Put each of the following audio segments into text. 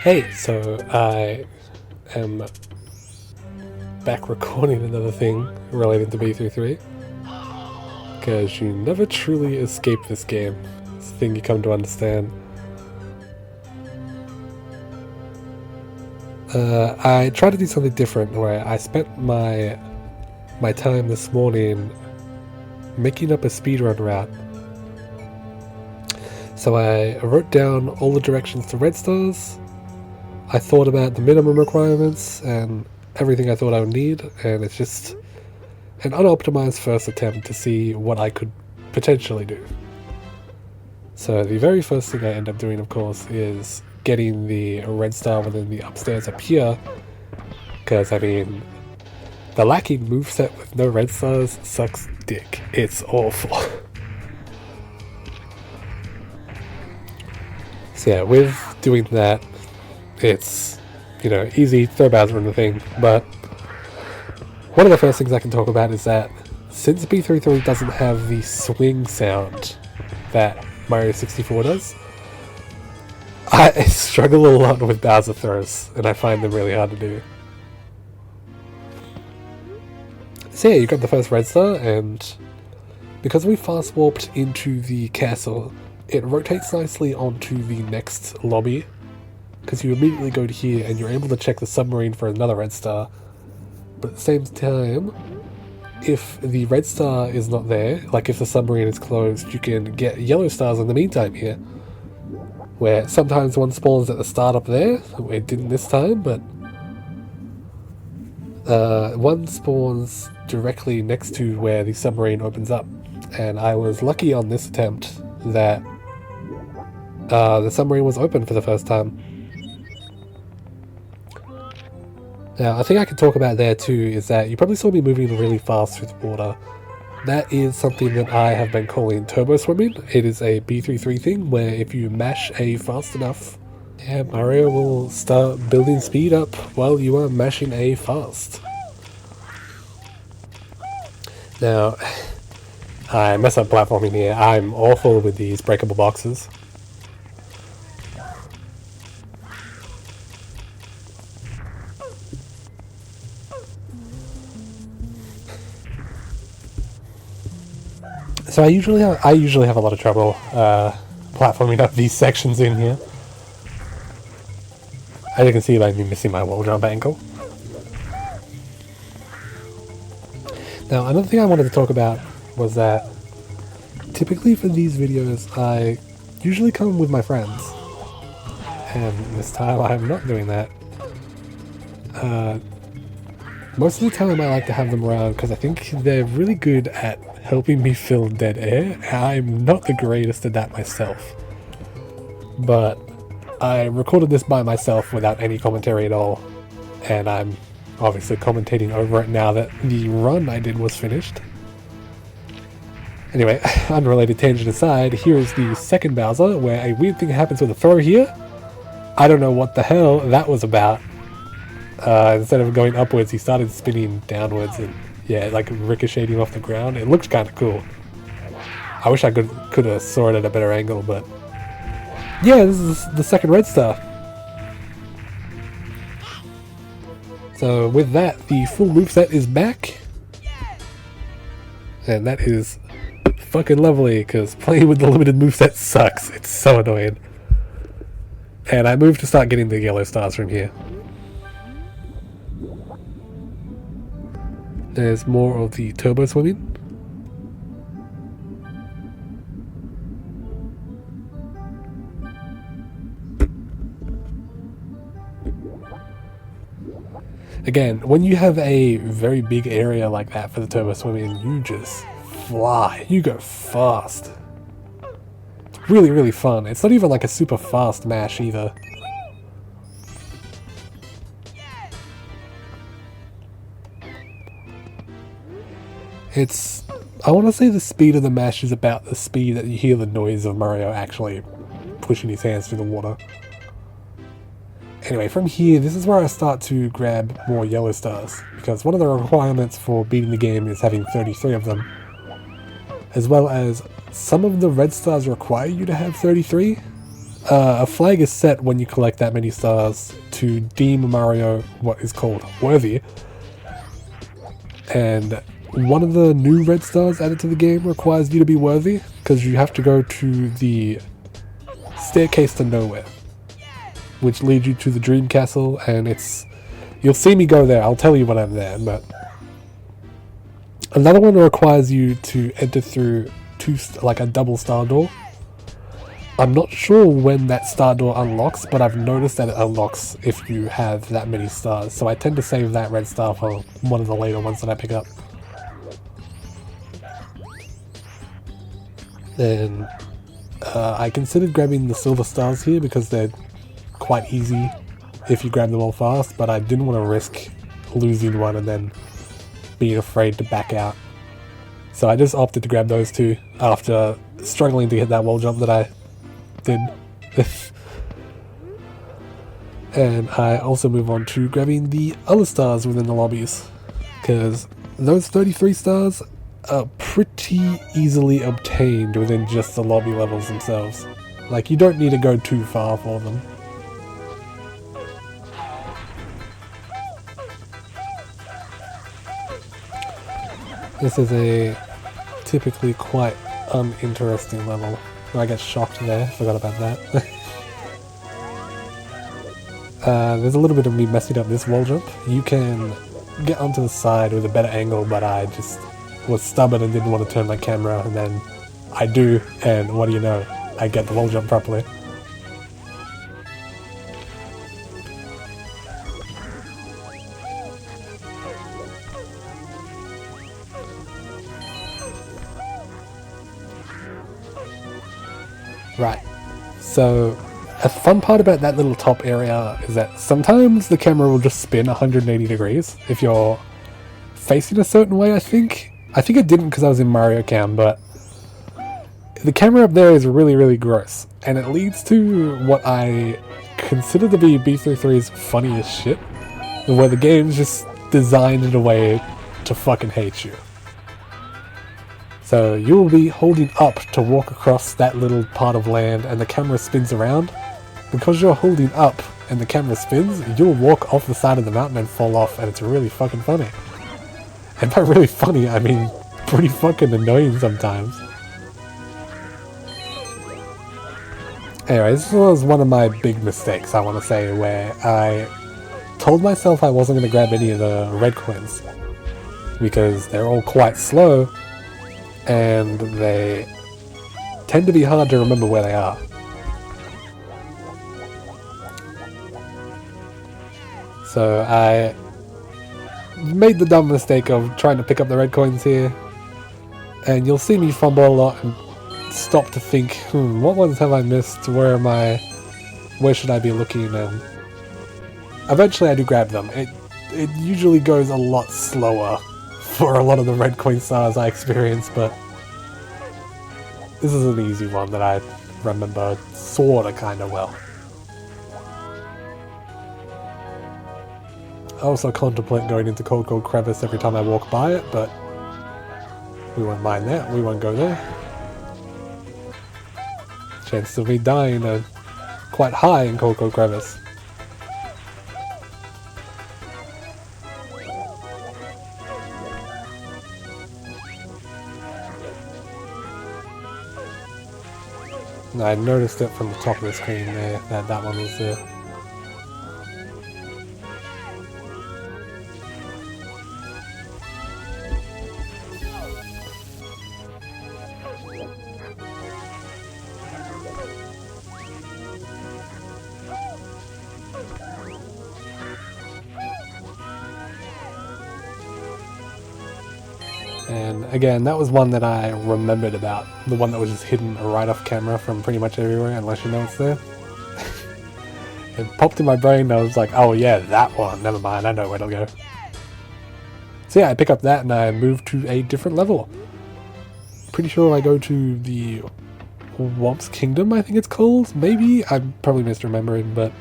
Hey, so I am back recording another thing related to B33, because you never truly escape this game. It's a thing you come to understand. I tried to do something different where I spent my time this morning making up a speedrun route. So I wrote down all the directions to red stars. I thought about the minimum requirements and everything I thought I would need, and it's just an unoptimized first attempt to see what I could potentially do. So the very first thing I end up doing, of course, is getting the red star within the upstairs up here, because I mean, the lacking moveset with no red stars sucks dick. It's awful. So yeah, with doing that, it's, you know, easy, throw Bowser in the thing, but one of the first things I can talk about is that since B33 doesn't have the swing sound that Mario 64 does, I struggle a lot with Bowser throws, and I find them really hard to do. So yeah, you got the first red star, and because we fast warped into the castle, it rotates nicely onto the next lobby, because you immediately go to here and you're able to check the submarine for another red star. But at the same time, if the red star is not there, like if the submarine is closed, you can get yellow stars in the meantime here, where sometimes one spawns at the start up there. It didn't this time, but one spawns directly next to where the submarine opens up, and I was lucky on this attempt that the submarine was open for the first time. Now, I think I can talk about there too is that you probably saw me moving really fast through the water. That is something that I have been calling turbo swimming. It is a B33 thing where if you mash A fast enough, yeah, Mario will start building speed up while you are mashing A fast. Now, I mess up platforming here. I'm awful with these breakable boxes. So I usually have a lot of trouble platforming up these sections in here. As you can see by me missing my wall jump angle. Now another thing I wanted to talk about was that typically for these videos I usually come with my friends, and this time I'm not doing that. Most of the time I like to have them around because I think they're really good at helping me fill dead air. I'm not the greatest at that myself, but I recorded this by myself without any commentary at all, and I'm obviously commentating over it now that the run I did was finished. Anyway, unrelated tangent aside, here is the second Bowser, where a weird thing happens with a throw here. I don't know what the hell that was about. Instead of going upwards, he started spinning downwards, and yeah, like ricocheting off the ground. It looked kind of cool. I wish I could have saw it at a better angle, but yeah, this is the second red star. So with that, the full moveset is back, and that is fucking lovely, because playing with the limited moveset sucks. It's so annoying. And I moved to start getting the yellow stars from here. There's more of the turbo swimming. Again, when you have a very big area like that for the turbo swimming, you just fly. You go fast. It's really, really fun. It's not even like a super fast mash either. I want to say the speed of the mash is about the speed that you hear the noise of Mario actually pushing his hands through the water. Anyway, from here, this is where I start to grab more yellow stars, because one of the requirements for beating the game is having 33 of them, as well as some of the red stars require you to have 33, A flag is set when you collect that many stars to deem Mario what is called worthy. And one of the new red stars added to the game requires you to be worthy, because you have to go to the staircase to nowhere, which leads you to the Dream Castle, and you'll see me go there, I'll tell you when I'm there, but another one requires you to enter through like a double star door. I'm not sure when that star door unlocks, but I've noticed that it unlocks if you have that many stars, so I tend to save that red star for one of the later ones that I pick up. And I considered grabbing the silver stars here because they're quite easy if you grab them all fast, but I didn't want to risk losing one and then being afraid to back out. So I just opted to grab those two after struggling to hit that wall jump that I did. And I also move on to grabbing the other stars within the lobbies, because those 33 stars are pretty easily obtained within just the lobby levels themselves. Like, you don't need to go too far for them. This is a typically quite uninteresting level. I get shocked there, forgot about that. There's a little bit of me messing up this wall jump. You can get onto the side with a better angle, but I just was stubborn and didn't want to turn my camera, and then I do, and what do you know, I get the wall jump properly. Right, so a fun part about that little top area is that sometimes the camera will just spin 180 degrees if you're facing a certain way. I think it didn't because I was in Mario Cam, but the camera up there is really, really gross, and it leads to what I consider to be B33's funniest shit, where the game's just designed in a way to fucking hate you. So you'll be holding up to walk across that little part of land and the camera spins around. Because you're holding up and the camera spins, you'll walk off the side of the mountain and fall off, and it's really fucking funny. And by really funny, I mean pretty fucking annoying sometimes. Anyway, this was one of my big mistakes, I want to say, where I told myself I wasn't going to grab any of the red coins, because they're all quite slow, and they tend to be hard to remember where they are. So I made the dumb mistake of trying to pick up the red coins here, and you'll see me fumble a lot and stop to think, what ones have I missed, where should I be looking, and eventually I do grab them. It usually goes a lot slower for a lot of the red coin stars I experience, but this is an easy one that I remember sorta kinda well. I also contemplate going into Cold Cold Crevice every time I walk by it, but we won't mind that, we won't go there. Chances of me dying are quite high in Cold Cold Crevice. And I noticed it from the top of the screen there, that one was there. And again, that was one that I remembered about, the one that was just hidden right off camera from pretty much everywhere, unless you know it's there. It popped in my brain and I was like, oh yeah, that one, never mind, I know where to go. So yeah, I pick up that and I move to a different level. Pretty sure I go to the Womp's Kingdom, I think it's called, maybe? I'm probably misremembering, but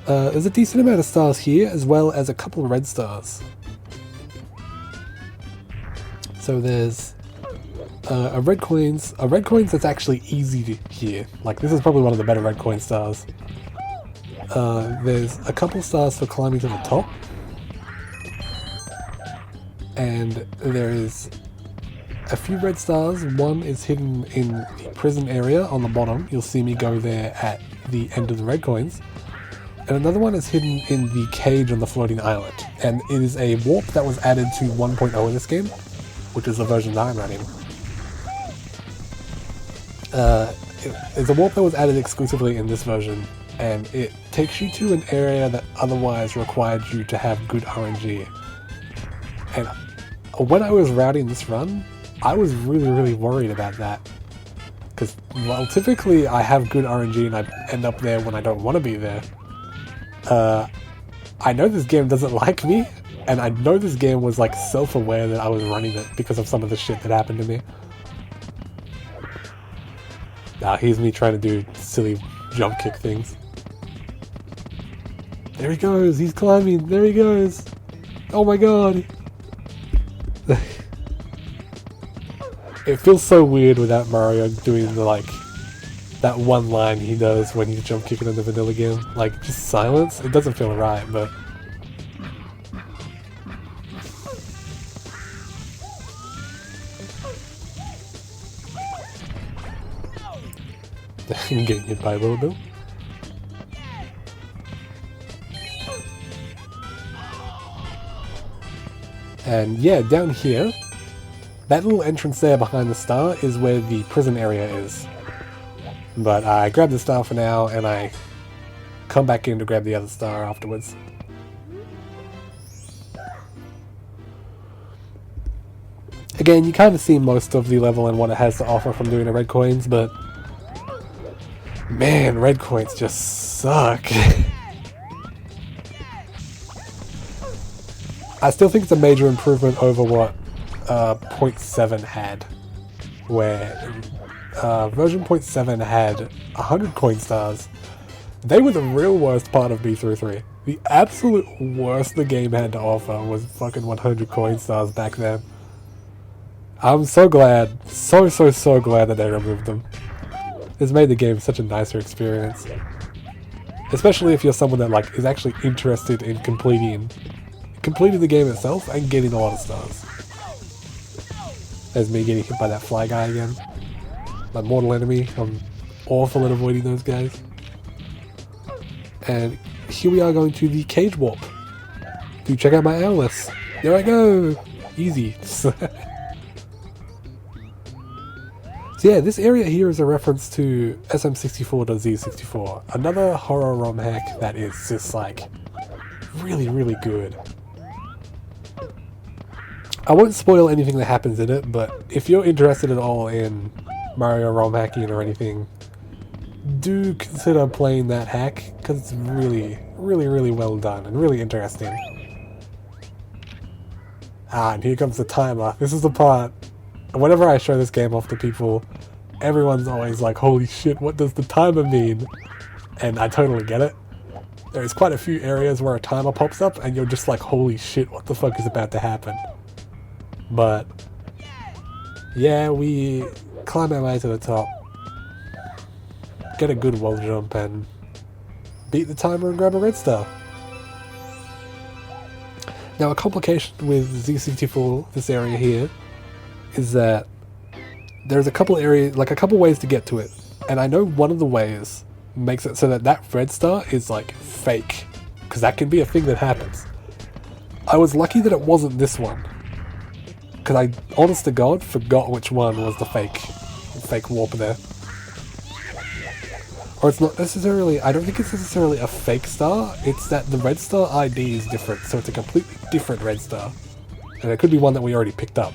there's a decent amount of stars here, as well as a couple of red stars. So there's A red coins that's actually easy to hear. Like, this is probably one of the better red coin stars. There's a couple stars for climbing to the top. And there is a few red stars. One is hidden in the prison area on the bottom. You'll see me go there at the end of the red coins. And another one is hidden in the cage on the floating island. And it is a warp that was added to 1.0 in this game, which is the version that I'm running. It's a warp that was added exclusively in this version, and it takes you to an area that otherwise required you to have good RNG. And when I was routing this run, I was really worried about that. Because, well, typically I have good RNG and I end up there when I don't want to be there. I know this game doesn't like me, and I know this game was like self-aware that I was running it because of some of the shit that happened to me. Here's me trying to do silly jump kick things. There he goes, he's climbing, there he goes. Oh my god. It feels so weird without Mario doing the, like, that one line he does when he's jump kicking in the vanilla game. Like, just silence. It doesn't feel right, but... I'm getting hit by a little bit. And yeah, down here, that little entrance there behind the star is where the prison area is. But I grab the star for now, and I come back in to grab the other star afterwards. Again, you kind of see most of the level and what it has to offer from doing the red coins, but... man, red coins just suck. I still think it's a major improvement over what 0.7 had, where version 0.7 had 100 coin stars. They were the real worst part of B33. The absolute worst the game had to offer was fucking 100 coin stars back then. I'm so glad, so glad that they removed them. It's made the game such a nicer experience. Especially if you're someone that like is actually interested in completing the game itself and getting a lot of stars. There's me getting hit by that fly guy again. My mortal enemy. I'm awful at avoiding those guys. And here we are going to the cage warp. Do check out my analysts. There I go! Easy. So yeah, this area here is a reference to SM64.Z64. Another horror ROM hack that is just like really good. I won't spoil anything that happens in it, but if you're interested at all in Mario ROM hacking or anything, do consider playing that hack, because it's really well done and really interesting. And here comes the timer. This is the part, whenever I show this game off to people, everyone's always like, holy shit, what does the timer mean? And I totally get it. There's quite a few areas where a timer pops up and you're just like, holy shit, what the fuck is about to happen? But yeah, we climb our way to the top, get a good wall jump, and beat the timer and grab a red star. Now, a complication with Z64, this area here, is that there's a couple areas, like a couple ways to get to it, and I know one of the ways makes it so that that red star is like fake, because that can be a thing that happens. I was lucky that it wasn't this one, because I, honest to God, forgot which one was the fake warp there. Or it's not necessarily, I don't think it's necessarily a fake star, it's that the red star ID is different, so it's a completely different red star. And it could be one that we already picked up.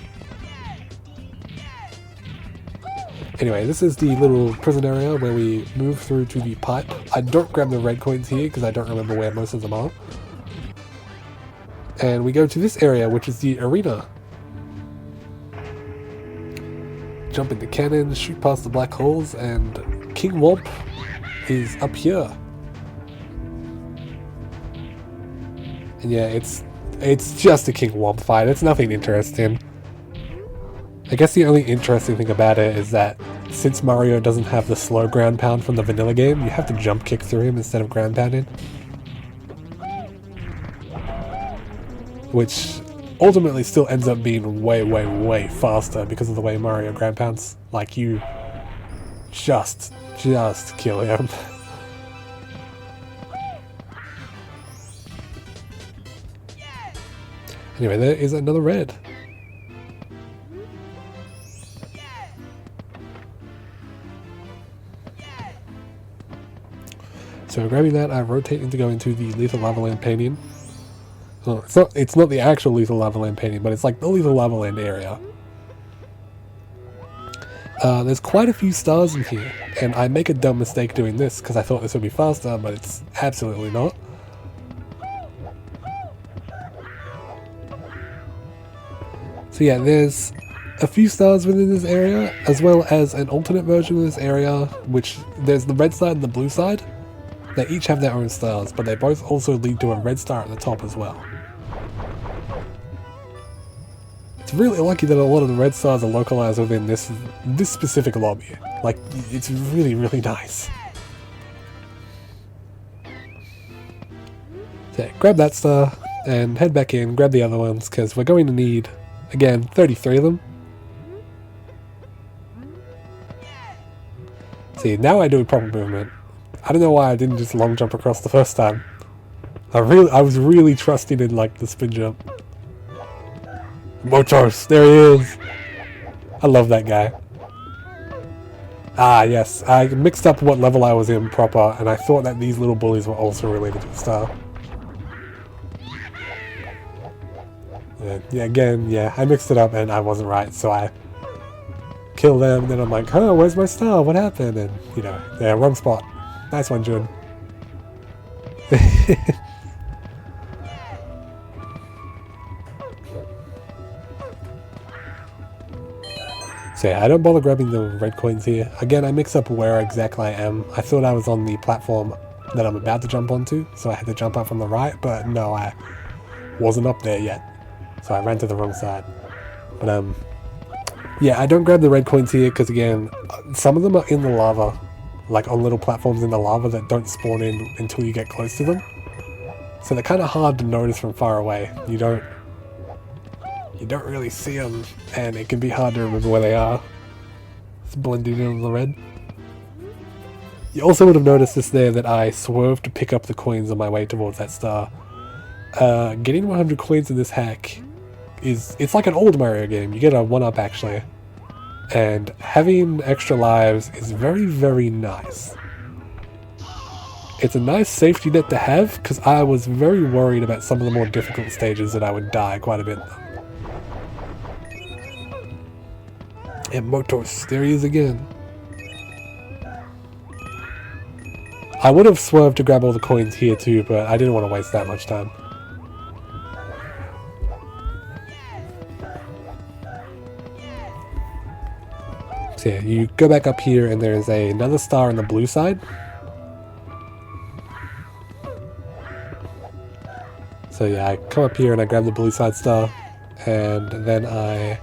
Anyway, this is the little prison area where we move through to the pipe. I don't grab the red coins here because I don't remember where most of them are. And we go to this area, which is the arena. Jump into cannons, shoot past the black holes, and King Womp is up here. And yeah, it's just a King Womp fight, it's nothing interesting. I guess the only interesting thing about it is that since Mario doesn't have the slow ground pound from the vanilla game, you have to jump kick through him instead of ground pounding. Which ultimately still ends up being way, way, way faster because of the way Mario ground pounds. Like, you just kill him. Anyway, there is another red. So grabbing that, I rotate into going to the Lethal Lava Land painting. Oh, it's not the actual Lethal Lava Land painting, but it's like the Lethal Lava Land area. There's quite a few stars in here, and I make a dumb mistake doing this because I thought this would be faster, but it's absolutely not. So yeah, there's a few stars within this area, as well as an alternate version of this area, which there's the red side and the blue side. They each have their own stars, but they both also lead to a red star at the top as well. It's really lucky that a lot of the red stars are localized within this specific lobby. Like, it's really, really nice. So yeah, grab that star, and head back in, grab the other ones, because we're going to need, again, 33 of them. See, now I do a proper movement. I don't know why I didn't just long jump across the first time. I was really trusting in, like, the spin jump. Motos, there he is! I love that guy. Ah, yes, I mixed up what level I was in proper, and I thought that these little bullies were also related to the star. Yeah, again, yeah, I mixed it up and I wasn't right, so I kill them, and then I'm like, oh, where's my star? What happened? And, you know, yeah, wrong spot. Nice one, Jun. So yeah, I don't bother grabbing the red coins here. Again, I mix up where exactly I am. I thought I was on the platform that I'm about to jump onto, so I had to jump up from the right, but no, I wasn't up there yet. So I ran to the wrong side. But yeah, I don't grab the red coins here because, again, some of them are in the lava, like on little platforms in the lava that don't spawn in until you get close to them. So they're kind of hard to notice from far away. You don't really see them, and it can be hard to remember where they are. It's blended in on the red. You also would have noticed this there that I swerved to pick up the coins on my way towards that star. Getting 100 coins in this hack it's like an old Mario game. You get a 1-up actually. And having extra lives is very, very nice. It's a nice safety net to have, because I was very worried about some of the more difficult stages that I would die quite a bit. And Motos, there he is again. I would have swerved to grab all the coins here too, but I didn't want to waste that much time. So yeah, you go back up here and there's another star on the blue side. So yeah, I come up here and I grab the blue side star, and then I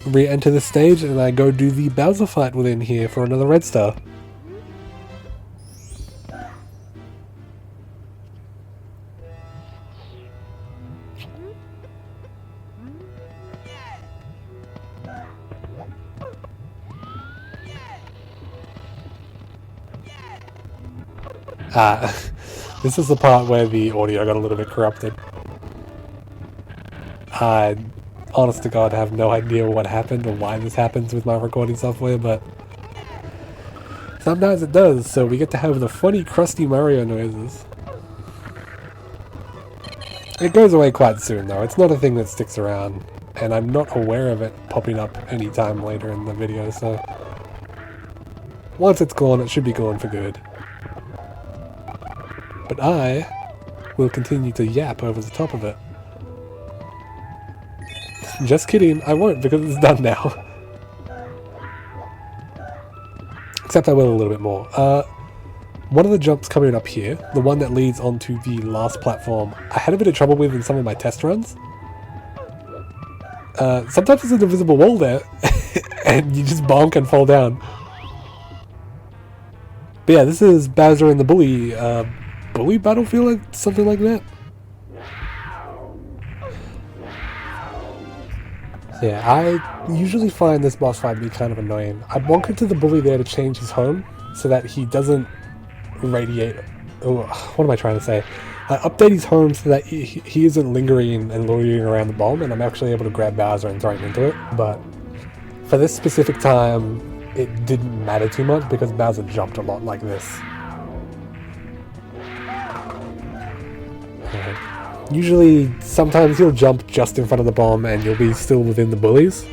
re-enter the stage and I go do the Bowser fight within here for another red star. This is the part where the audio got a little bit corrupted. I, honest to God, have no idea what happened or why this happens with my recording software, but sometimes it does, so we get to have the funny, crusty Mario noises. It goes away quite soon, though. It's not a thing that sticks around, and I'm not aware of it popping up any time later in the video, so once it's gone, it should be gone for good. But I will continue to yap over the top of it. Just kidding, I won't, because it's done now. Except I will a little bit more. One of the jumps coming up here, the one that leads onto the last platform, I had a bit of trouble with in some of my test runs. Sometimes there's an invisible wall there, and you just bonk and fall down. But yeah, this is Bowser and the Bully, Bully Battlefield, something like that. Yeah, I usually find this boss fight to be kind of annoying. I bonk into the Bully there to change his home, so that he doesn't radiate... Oh, what am I trying to say? I update his home so that he isn't lingering and loitering around the bomb, and I'm actually able to grab Bowser and throw him into it, but for this specific time, it didn't matter too much because Bowser jumped a lot like this. Usually, sometimes he'll jump just in front of the bomb and you'll be still within the bullies,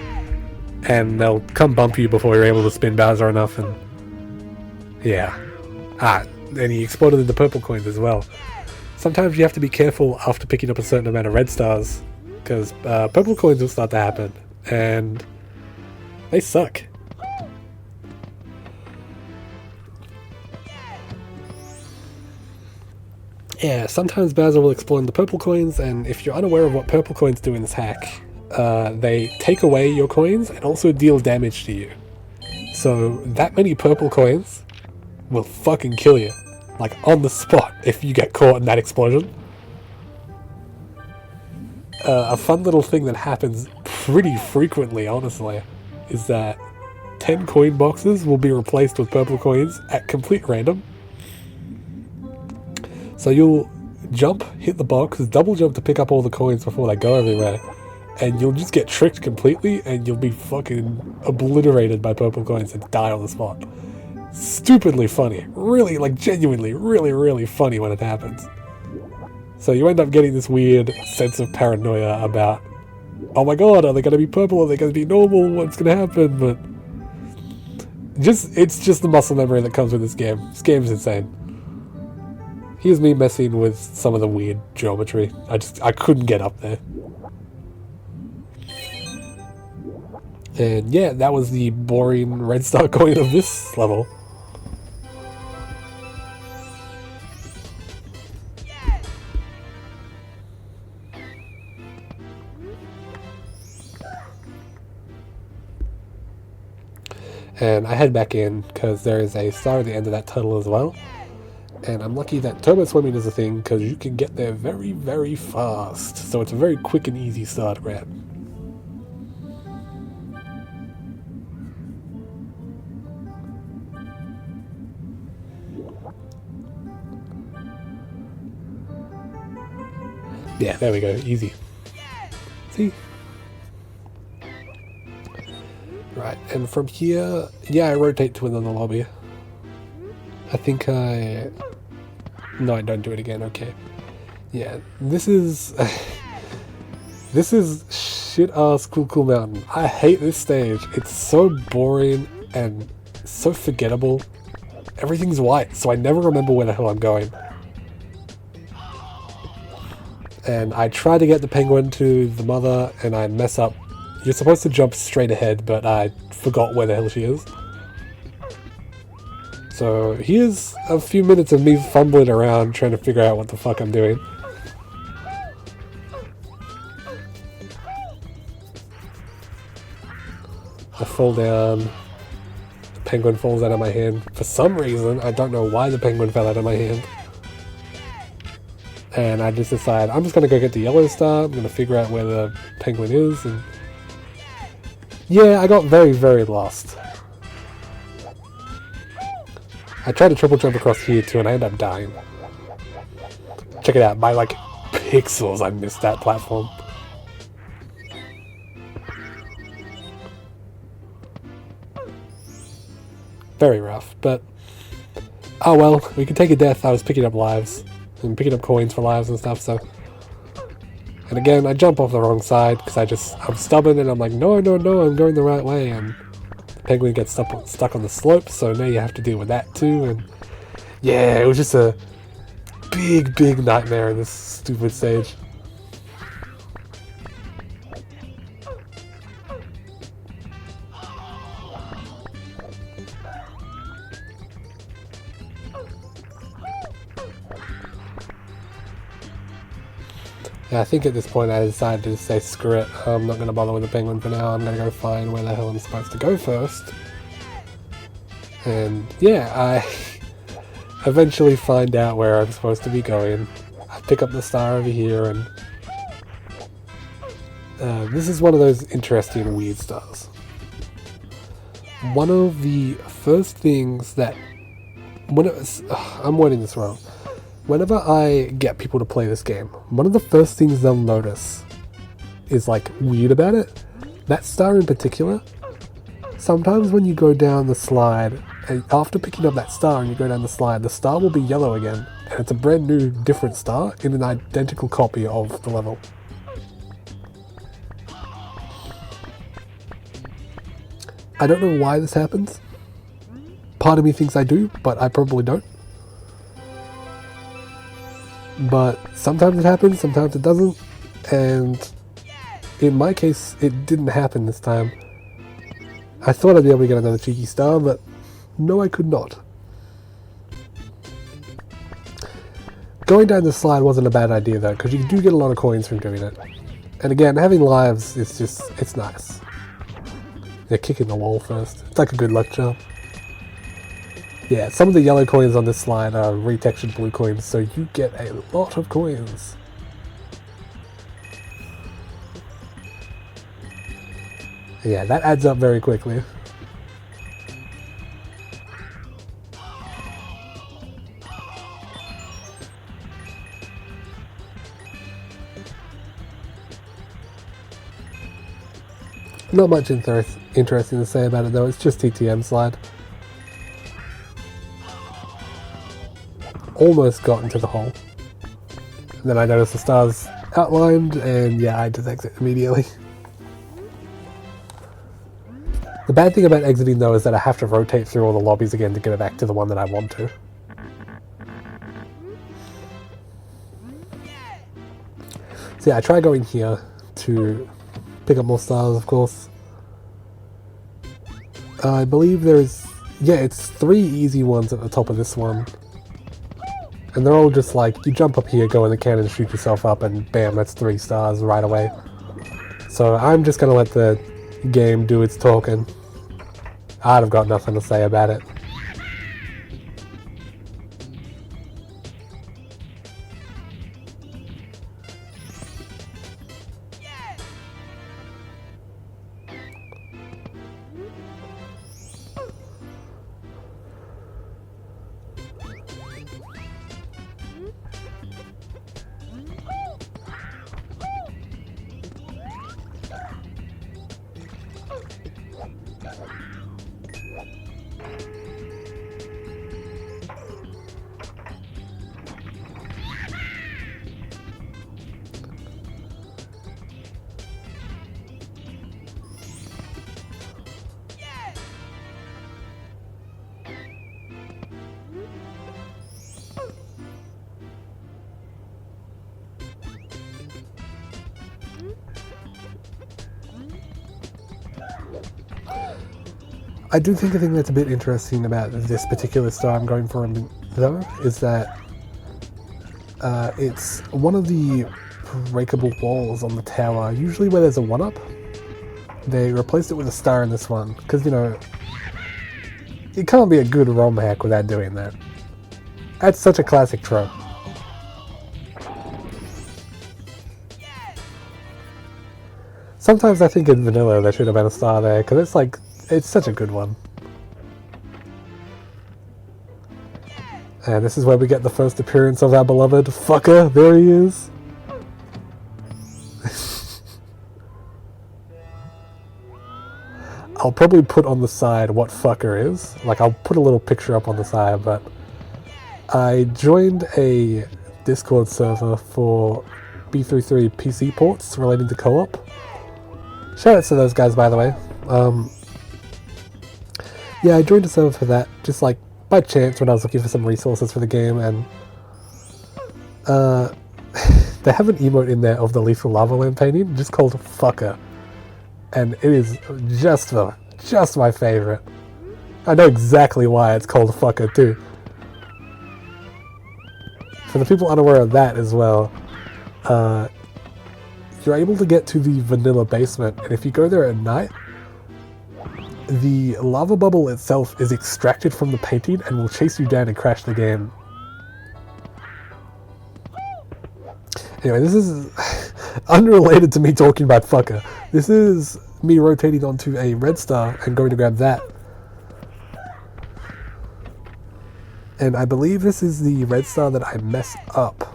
and they'll come bump you before you're able to spin Bowser enough, and yeah. And he exploded into purple coins as well. Sometimes you have to be careful after picking up a certain amount of red stars, because purple coins will start to happen, and they suck. Yeah, sometimes Bowser will explode in the purple coins, and if you're unaware of what purple coins do in this hack, they take away your coins and also deal damage to you. So that many purple coins will fucking kill you. Like, on the spot, if you get caught in that explosion. A fun little thing that happens pretty frequently, honestly, is that 10 coin boxes will be replaced with purple coins at complete random. So you'll jump, hit the box, double jump to pick up all the coins before they go everywhere, and you'll just get tricked completely, and you'll be fucking obliterated by purple coins and die on the spot. Stupidly funny. Really, like, genuinely, really funny when it happens. So you end up getting this weird sense of paranoia about, oh my god, are they going to be purple, are they going to be normal, what's going to happen, but it's just the muscle memory that comes with this game. This game's insane. Here's me messing with some of the weird geometry. I couldn't get up there. And yeah, that was the boring red star coin of this level. And I head back in because there is a star at the end of that tunnel as well. And I'm lucky that turbo swimming is a thing because you can get there very fast. So it's a very quick and easy star to grab. Yeah, there we go, easy. See? Right, and from here, yeah, I rotate to another lobby. I think no, I don't do it again, okay. Yeah, this is... this is shit-ass Cool Mountain. I hate this stage. It's so boring and so forgettable. Everything's white, so I never remember where the hell I'm going. And I try to get the penguin to the mother, and I mess up. You're supposed to jump straight ahead, but I forgot where the hell she is. So here's a few minutes of me fumbling around trying to figure out what the fuck I'm doing. I fall down. The penguin falls out of my hand. For some reason, I don't know why the penguin fell out of my hand. And I just decide, I'm just going to go get the yellow star, I'm going to figure out where the penguin is, and... yeah, I got very lost. I tried to triple jump across here too, and I ended up dying. Check it out, by like pixels I missed that platform. Very rough, but... oh well, we can take a death. I was picking up lives. And picking up coins for lives and stuff, so... and again, I jump off the wrong side, because I'm stubborn, and I'm like, no, I'm going the right way, and the penguin gets stuck on the slope, so now you have to deal with that too, and... yeah, it was just a big nightmare in this stupid stage. And I think at this point I decided to just say screw it, I'm not going to bother with the penguin for now, I'm going to go find where the hell I'm supposed to go first. And yeah, I eventually find out where I'm supposed to be going. I pick up the star over here, and this is one of those interesting weird stars. One of the first things that, I'm wording this wrong. Whenever I get people to play this game, one of the first things they'll notice is like weird about it. That star in particular, sometimes when you go down the slide, and after picking up that star and you go down the slide, the star will be yellow again, and it's a brand new different star in an identical copy of the level. I don't know why this happens. Part of me thinks I do, but I probably don't. But sometimes it happens, sometimes it doesn't, and in my case, it didn't happen this time. I thought I'd be able to get another cheeky star, but no, I could not. Going down the slide wasn't a bad idea though, because you do get a lot of coins from doing it. And again, having lives is just, it's nice. Yeah, kicking the wall first. It's like a good luck charm. Yeah, some of the yellow coins on this slide are retextured blue coins, so you get a lot of coins. Yeah, that adds up very quickly. Not much interesting to say about it though, it's just TTM slide. Almost got into the hole. And then I noticed the stars outlined, and yeah, I just exit immediately. The bad thing about exiting though is that I have to rotate through all the lobbies again to get it back to the one that I want to. So yeah, I try going here to pick up more stars, of course. I believe there's, yeah, it's 3 easy ones at the top of this one. And they're all just like, you jump up here, go in the cannon, shoot yourself up, and bam, that's 3 stars right away. So I'm just gonna let the game do its talking. I've got nothing to say about it. I do think the thing that's a bit interesting about this particular star I'm going for though is that it's one of the breakable walls on the tower. Usually where there's a 1-up, they replaced it with a star in this one, because, you know, it can't be a good ROM hack without doing that. That's such a classic trope. Sometimes I think in vanilla there should have been a star there, because it's like, it's such a good one. And this is where we get the first appearance of our beloved fucker. There he is. I'll probably put on the side what fucker is. Like, I'll put a little picture up on the side, but I joined a Discord server for B33 PC ports relating to co-op. Shout out to those guys, by the way. Yeah, I joined a server for that, just like by chance when I was looking for some resources for the game, and they have an emote in there of the Lethal Lava Lamp painting, just called Fucker, and it is just my favourite. I know exactly why it's called Fucker too. For the people unaware of that as well, you're able to get to the vanilla basement, and if you go there at night, the lava bubble itself is extracted from the painting and will chase you down and crash the game. Anyway, this is unrelated to me talking about fucker. This is me rotating onto a red star and going to grab that. And I believe this is the red star that I mess up.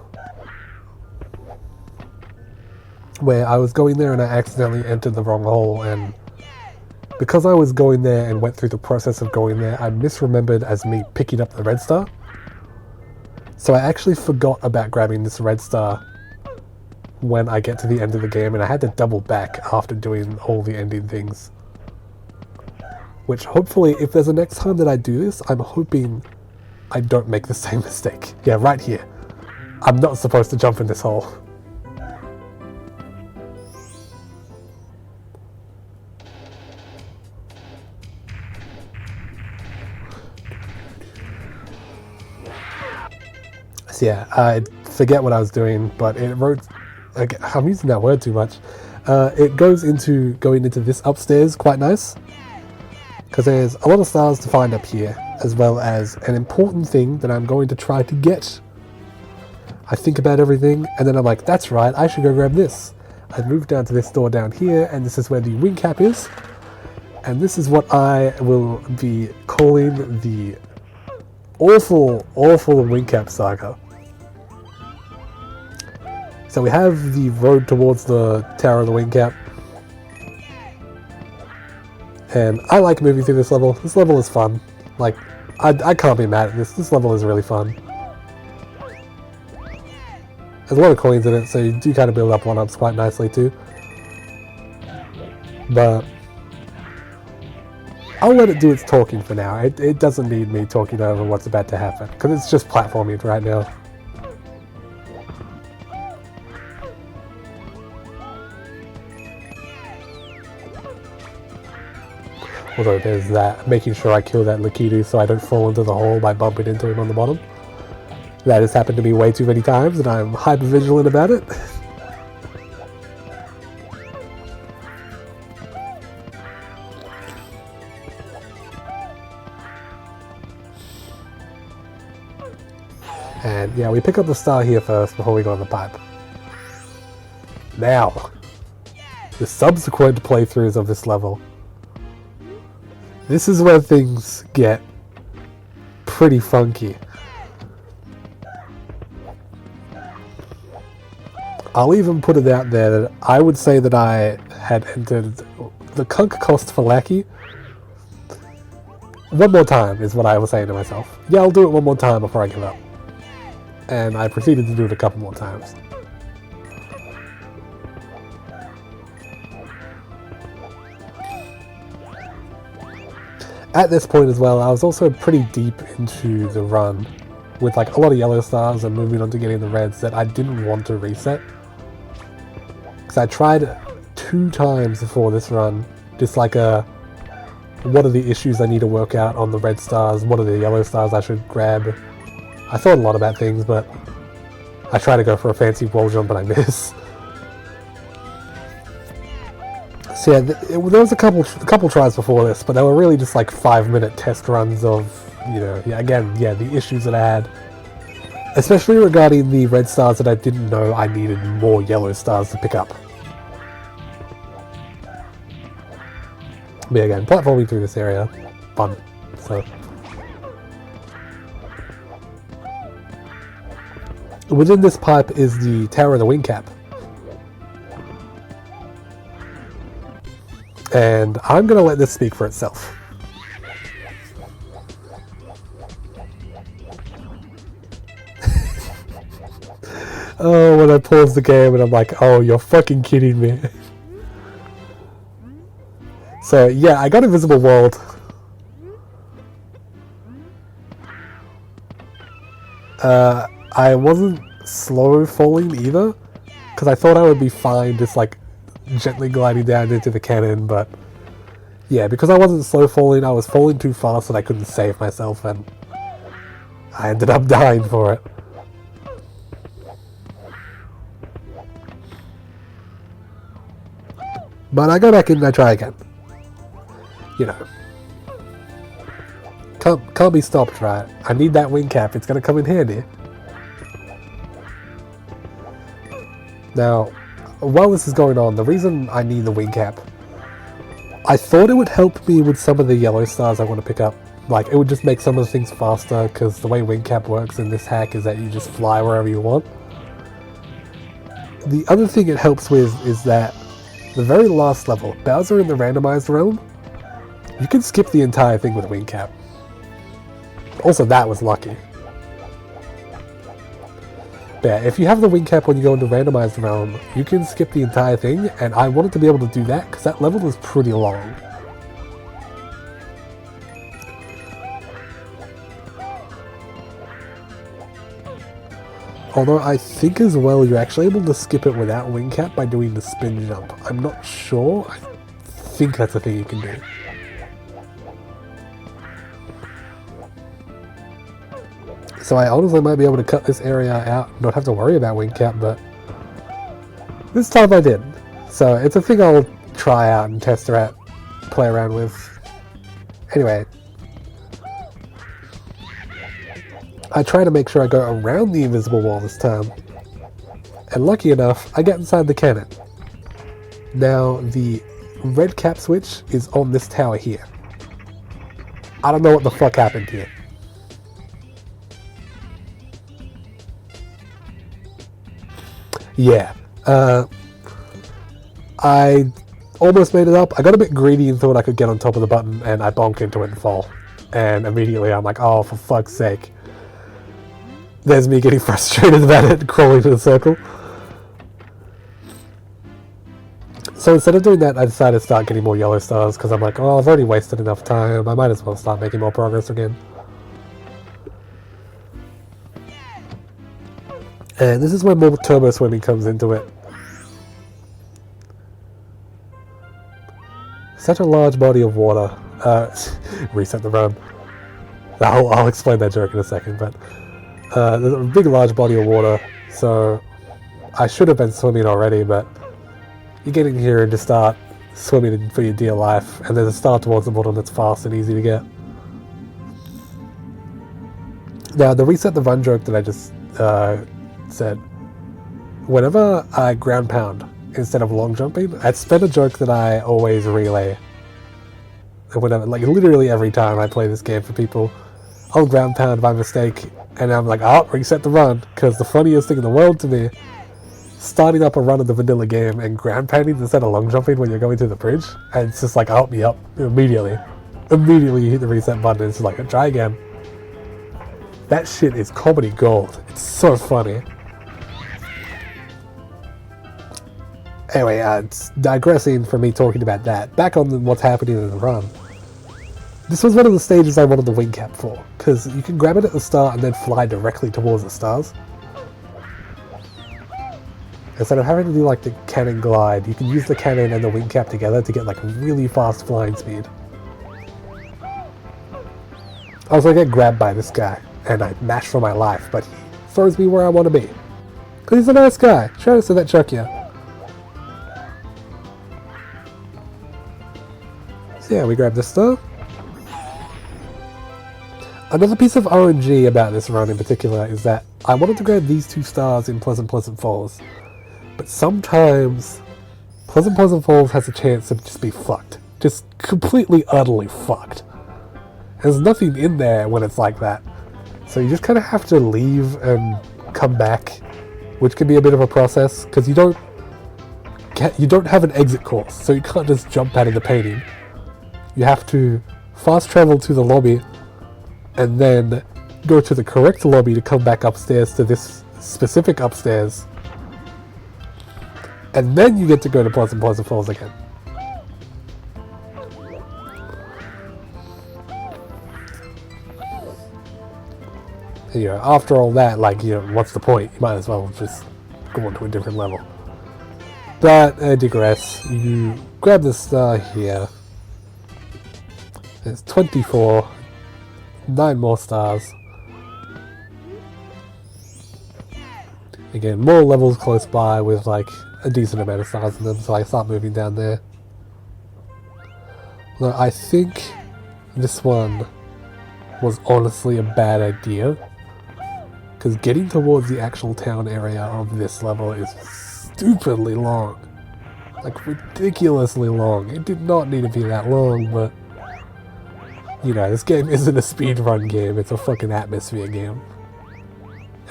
Where I was going there and I accidentally entered the wrong hole, and because I was going there and went through the process of going there, I misremembered as me picking up the red star. So I actually forgot about grabbing this red star when I get to the end of the game, and I had to double back after doing all the ending things. Which hopefully, if there's a next time that I do this, I'm hoping I don't make the same mistake. Yeah, right here. I'm not supposed to jump in this hole. So yeah, I forget what I was doing, but it wrote... I'm using that word too much. It goes into going into this upstairs quite nice, because there's a lot of stars to find up here, as well as an important thing that I'm going to try to get. I think about everything, and then I'm like, that's right, I should go grab this. I move down to this door down here, and this is where the wing cap is, and this is what I will be calling the awful, awful wing cap saga. So we have the road towards the Tower of the Wing Cap. And I like moving through this level. This level is fun. Like, I can't be mad at this. This level is really fun. There's a lot of coins in it, so you do kind of build up one-ups quite nicely too. But I'll let it do its talking for now. It doesn't need me talking over what's about to happen, because it's just platforming right now. Although there's that, making sure I kill that Lakitu so I don't fall into the hole by bumping into him on the bottom. That has happened to me way too many times, and I'm hyper vigilant about it. And yeah, we pick up the star here first before we go on the pipe. Now, the subsequent playthroughs of this level. This is where things get pretty funky. I'll even put it out there that I would say that I had entered the Kunk Cost for Lackey one more time, is what I was saying to myself. Yeah, I'll do it one more time before I give up. And I proceeded to do it a couple more times. At this point as well, I was also pretty deep into the run with like a lot of yellow stars and moving on to getting the reds that I didn't want to reset. Because I tried 2 times before this run, just like what are the issues I need to work out on the red stars, what are the yellow stars I should grab. I thought a lot about things, but I try to go for a fancy wall jump, but I miss. So yeah, there was a couple tries before this, but they were really just like 5-minute test runs of, you know, the issues that I had. Especially regarding the red stars that I didn't know I needed more yellow stars to pick up. But yeah, again, platforming through this area, fun, so. Within this pipe is the Tower of the Wing Cap. And I'm going to let this speak for itself. Oh, when I pause the game and I'm like, oh, you're fucking kidding me. So, yeah, I got Invisible World. I wasn't slow falling either, because I thought I would be fine just like gently gliding down into the cannon, but yeah, because I wasn't slow falling, I was falling too fast and I couldn't save myself, and I ended up dying for it. But I go back in and I try again. You know. Can't be stopped, right? I need that wing cap, it's gonna come in handy. Now, while this is going on, the reason I need the wing cap, I thought it would help me with some of the yellow stars I want to pick up. Like, it would just make some of the things faster, because the way wing cap works in this hack is that you just fly wherever you want. The other thing it helps with is that the very last level, Bowser in the randomized realm, you can skip the entire thing with wing cap. Also, that was lucky. But yeah, if you have the wing cap when you go into randomized realm, you can skip the entire thing, and I wanted to be able to do that because that level is pretty long. Although I think as well you're actually able to skip it without wing cap by doing the spin jump. I'm not sure. I think that's a thing you can do. So I honestly might be able to cut this area out and not have to worry about wing cap, but this time I did. So it's a thing I'll try out and test out, play around with. Anyway, I try to make sure I go around the invisible wall this time. And lucky enough, I get inside the cannon. Now, the red cap switch is on this tower here. I don't know what the fuck happened here. Yeah, I almost made it up. I got a bit greedy and thought I could get on top of the button, and I bonk into it and fall. And immediately I'm like, oh, for fuck's sake. There's me getting frustrated about it, crawling to the circle. So instead of doing that, I decided to start getting more yellow stars, because I'm like, oh, I've already wasted enough time. I might as well start making more progress again. And this is where more turbo swimming comes into it. Such a large body of water. Reset the run. I'll explain that joke in a second, but there's a big large body of water, so I should have been swimming already, but you get in here and just start swimming for your dear life, and there's a star towards the bottom that's fast and easy to get. Now, the reset the run joke that I just said, whenever I ground pound instead of long jumping, it's been a joke that I always relay. Whenever, like literally every time I play this game for people, I'll ground pound by mistake, and I'm like, oh, reset the run, because the funniest thing in the world to me, starting up a run of the vanilla game and ground pounding instead of long jumping when you're going through the bridge, and it's just like, help me up immediately. Immediately you hit the reset button, and it's like, try again. That shit is comedy gold. It's so funny. Anyway, it's digressing from me talking about that. Back on what's happening in the run. This was one of the stages I wanted the wing cap for, because you can grab it at the start and then fly directly towards the stars. Instead of having to do like the cannon glide, you can use the cannon and the wing cap together to get like really fast flying speed. I was gonna get grabbed by this guy, and I mash for my life, but he throws me where I want to be. Because he's a nice guy. Shout out to that Chuckya. So yeah, we grab this star. Another piece of RNG about this run in particular is that I wanted to grab these two stars in Pleasant Falls. But sometimes Pleasant Falls has a chance to just be fucked. Just completely, utterly fucked. There's nothing in there when it's like that. So you just kind of have to leave and come back, which can be a bit of a process, because you don't have an exit course, so you can't just jump out of the painting. You have to fast travel to the lobby, and then go to the correct lobby to come back upstairs to this specific upstairs. And then you get to go to Pleasant Falls again. And, after all that, what's the point? You might as well just go on to a different level. But I digress. You grab the star here. There's 24. 9 more stars. Again, more levels close by with a decent amount of stars in them, so I start moving down there. Look, I think this one was honestly a bad idea, because getting towards the actual town area of this level is stupidly long. Like, ridiculously long. It did not need to be that long, but you know, this game isn't a speedrun game, it's a fucking atmosphere game.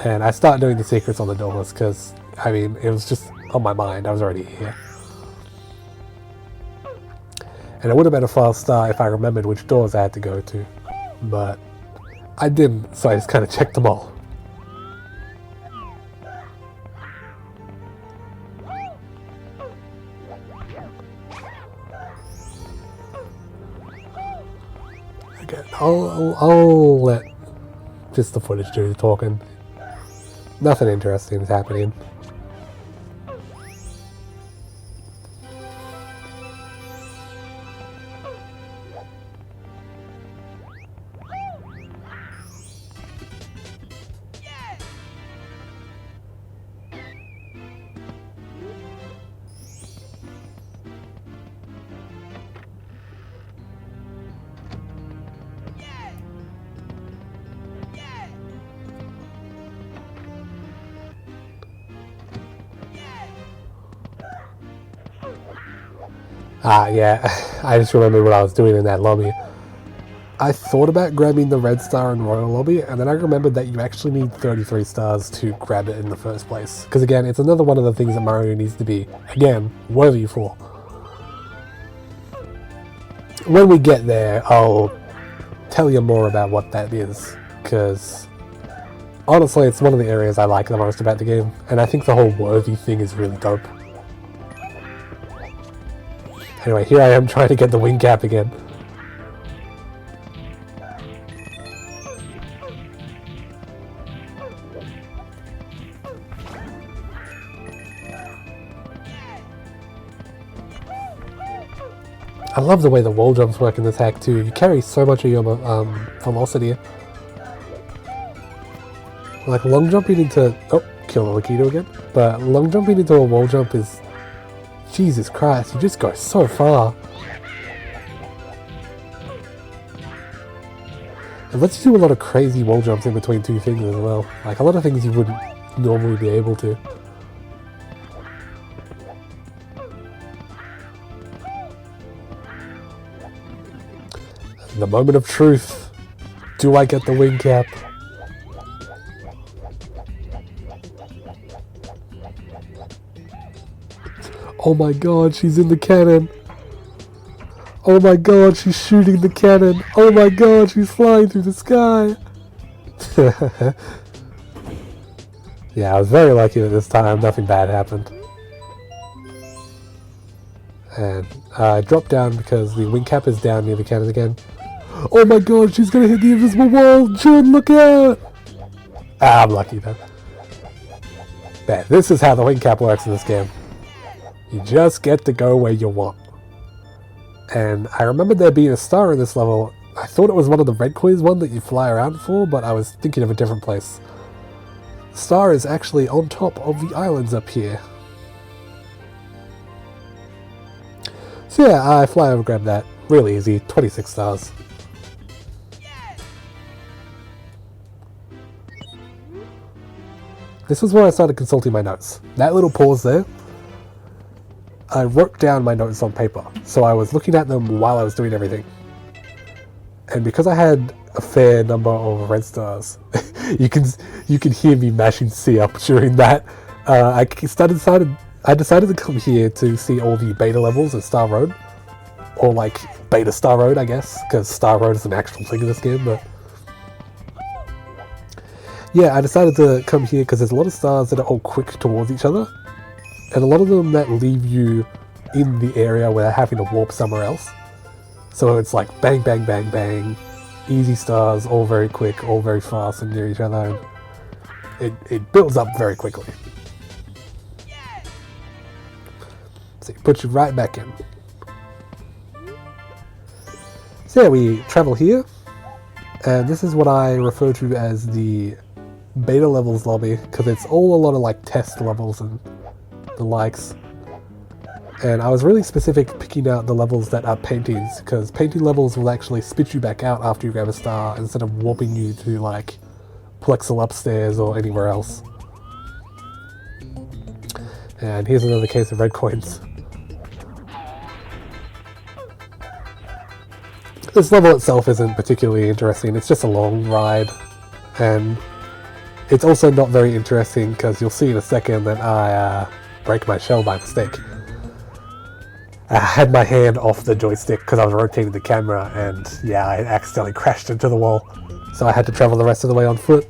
And I started doing the secrets on the doors because, I mean, it was just on my mind, I was already here. And it would have been a fast start if I remembered which doors I had to go to, but I didn't, so I just kind of checked them all. Okay, I'll let just the footage do the talking. Nothing interesting is happening. Yeah, I just remembered what I was doing in that lobby. I thought about grabbing the red star in Royal Lobby, and then I remembered that you actually need 33 stars to grab it in the first place. Because again, it's another one of the things that Mario needs to be, again, worthy for. When we get there, I'll tell you more about what that is, because honestly, it's one of the areas I like the most about the game, and I think the whole worthy thing is really dope. Anyway, here I am trying to get the wing cap again. I love the way the wall jumps work in this hack too. You carry so much of your velocity. Like long jumping into... Oh, kill the Lakido again. But long jumping into a wall jump is... Jesus Christ, you just go so far. It lets you do a lot of crazy wall jumps in between two things as well. Like a lot of things you wouldn't normally be able to. The moment of truth. Do I get the wing cap? Oh my god, she's in the cannon. Oh my god, she's shooting the cannon. Oh my god, she's flying through the sky. Yeah, I was very lucky that this time nothing bad happened. And I dropped down because the wing cap is down near the cannon again. Oh my god, she's gonna hit the invisible wall! Jun, look out! Ah, I'm lucky though. There, this is how the wing cap works in this game. You just get to go where you want. And I remember there being a star in this level. I thought it was one of the red quiz one that you fly around for, but I was thinking of a different place. The star is actually on top of the islands up here. So yeah, I fly over, grab that. Really easy, 26 stars. This is where I started consulting my notes. That little pause there, I wrote down my notes on paper, so I was looking at them while I was doing everything. And because I had a fair number of red stars, you can hear me mashing C up during that. I decided to come here to see all the beta levels of Star Road, or like Beta Star Road, I guess, because Star Road is an actual thing in this game. But yeah, I decided to come here because there's a lot of stars that are all quick towards each other. And a lot of them that leave you in the area without having to warp somewhere else. So it's like bang, bang, bang, bang. Easy stars, all very quick, all very fast and near each other. And it builds up very quickly. So it puts you right back in. So yeah, we travel here. And this is what I refer to as the beta levels lobby. Because it's all a lot of like test levels and the likes. And I was really specific picking out the levels that are paintings, because painting levels will actually spit you back out after you grab a star instead of warping you to like Plexel upstairs or anywhere else. And here's another case of red coins. This level itself isn't particularly interesting, it's just a long ride, and it's also not very interesting because you'll see in a second that I break my shell by mistake. I had my hand off the joystick because I was rotating the camera, and yeah, I accidentally crashed into the wall, so I had to travel the rest of the way on foot.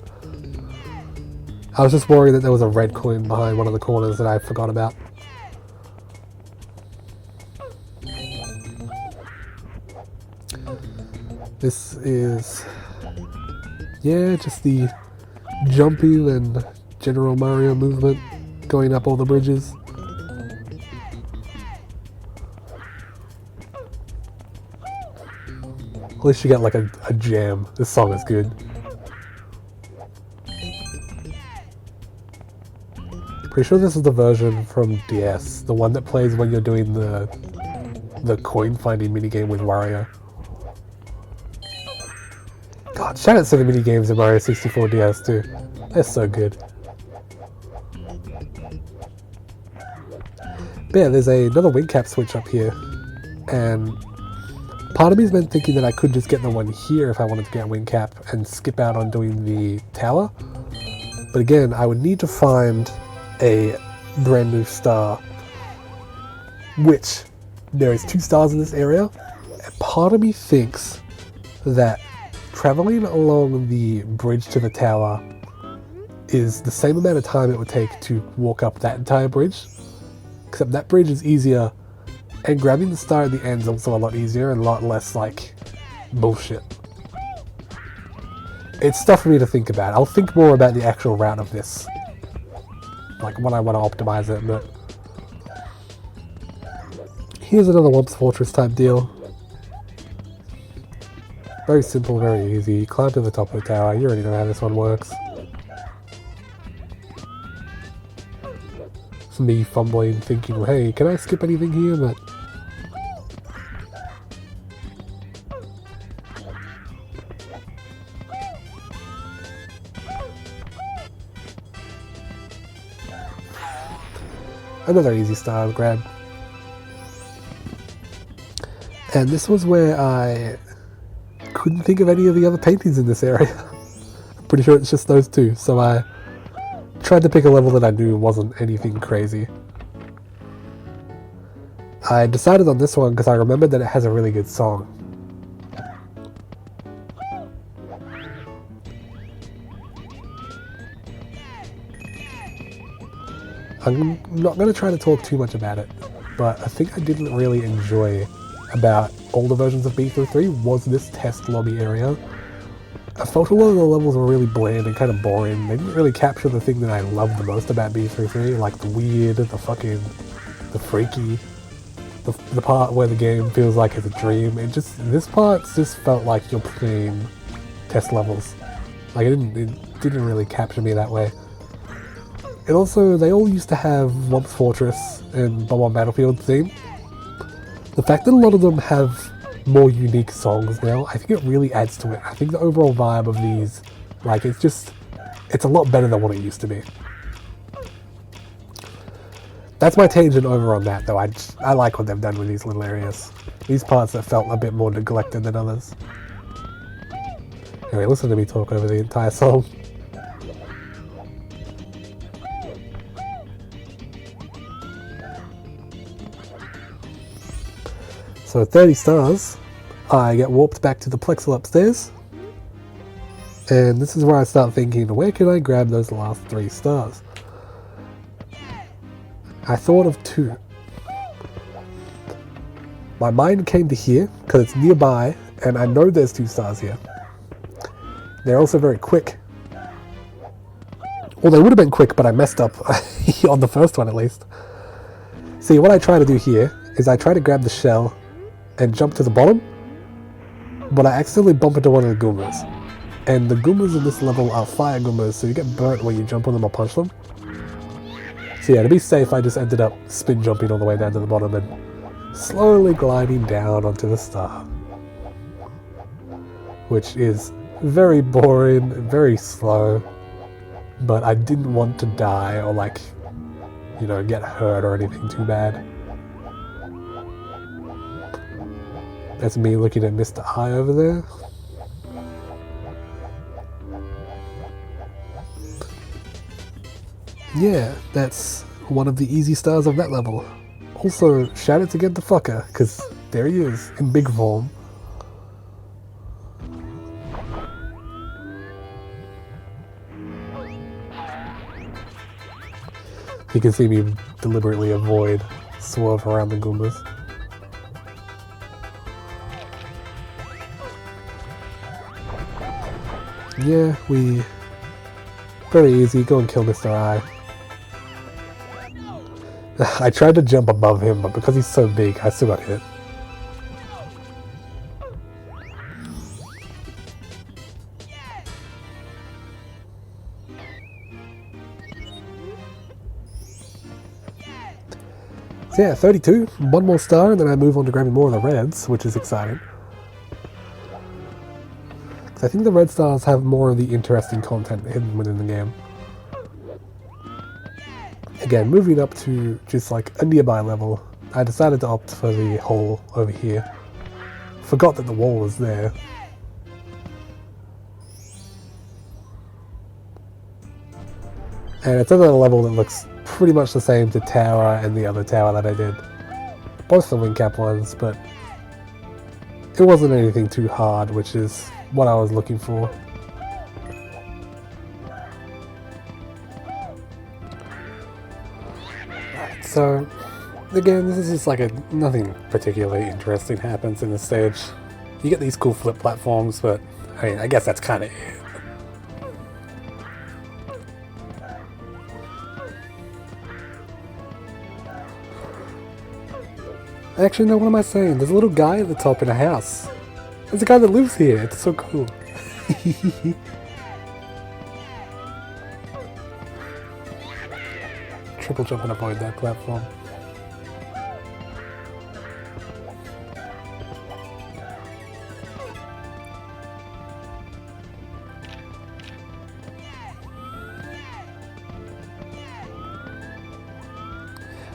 I was just worried that there was a red coin behind one of the corners that I forgot about. This is, yeah, just the jumping and general Mario movement going up all the bridges. At least you get like a jam. This song is good. Pretty sure this is the version from DS, the one that plays when you're doing the coin finding minigame with Wario. God, shout out to the minigames in Mario 64 DS too. They're so good. But yeah, there's another wing cap switch up here, and part of me's been thinking that I could just get the one here if I wanted to get a wing cap and skip out on doing the tower. But again, I would need to find a brand new star, which there is 2 stars in this area, and part of me thinks that traveling along the bridge to the tower is the same amount of time it would take to walk up that entire bridge, except that bridge is easier, and grabbing the star at the end is also a lot easier and a lot less like bullshit. It's stuff for me to think about. I'll think more about the actual route of this, like when I want to optimize it, but here's another Whomp's Fortress type deal. Very simple, very easy. Climb to the top of the tower. You already know how this one works. It's me fumbling, thinking, hey, can I skip anything here? But another easy star grab. And this was where I couldn't think of any of the other paintings in this area. I'm pretty sure it's just those 2, so I tried to pick a level that I knew wasn't anything crazy. I decided on this one because I remembered that it has a really good song. I'm not going to try to talk too much about it, but I think I didn't really enjoy about older versions of B33 was this test lobby area. I felt a lot of the levels were really bland and kind of boring. They didn't really capture the thing that I loved the most about B33, like the weird, the freaky, the part where the game feels like it's a dream. This part just felt like you're playing test levels. Like it didn't really capture me that way. And also, they all used to have Whomp's Fortress and Bomb Battlefield theme. The fact that a lot of them have more unique songs now, I think it really adds to it. I think the overall vibe of these, like, it's a lot better than what it used to be. That's my tangent over on that, though. I like what they've done with these little areas. These parts that felt a bit more neglected than others. Anyway, listen to me talk over the entire song. So 30 stars, I get warped back to the Plexel upstairs, and this is where I start thinking, where can I grab those last 3 stars? I thought of 2. My mind came to here, because it's nearby, and I know there's 2 stars here. They're also very quick. Well, they would have been quick, but I messed up on the first one at least. See, what I try to do here is I try to grab the shell and jump to the bottom, but I accidentally bump into one of the Goombas. And the Goombas in this level are fire Goombas, so you get burnt when you jump on them or punch them. So yeah, to be safe, I just ended up spin jumping all the way down to the bottom and slowly gliding down onto the star. Which is very boring, very slow, but I didn't want to die or like, you know, get hurt or anything too bad. That's me looking at Mr. I over there. Yeah, that's one of the easy stars of that level. Also, shout out to Get the Fucker, because there he is, in big form. You can see me deliberately avoid swerve around the Goombas. Yeah, very easy, go and kill Mr. I. I tried to jump above him, but because he's so big, I still got hit. So yeah, 32, one more star, and then I move on to grabbing more of the reds, which is exciting. Because I think the red stars have more of the interesting content hidden within the game. Again, moving up to just like a nearby level, I decided to opt for the hole over here. Forgot that the wall was there. And it's another level that looks pretty much the same to Tower and the other tower that I did. Both the wing cap ones, but it wasn't anything too hard, which is what I was looking for. So, again, this is just like nothing particularly interesting happens in this stage. You get these cool flip platforms, but I mean, I guess that's kind of it. Actually, no, what am I saying? There's a little guy at the top in a house. There's a guy that lives here. It's so cool. Triple jump and avoid that platform.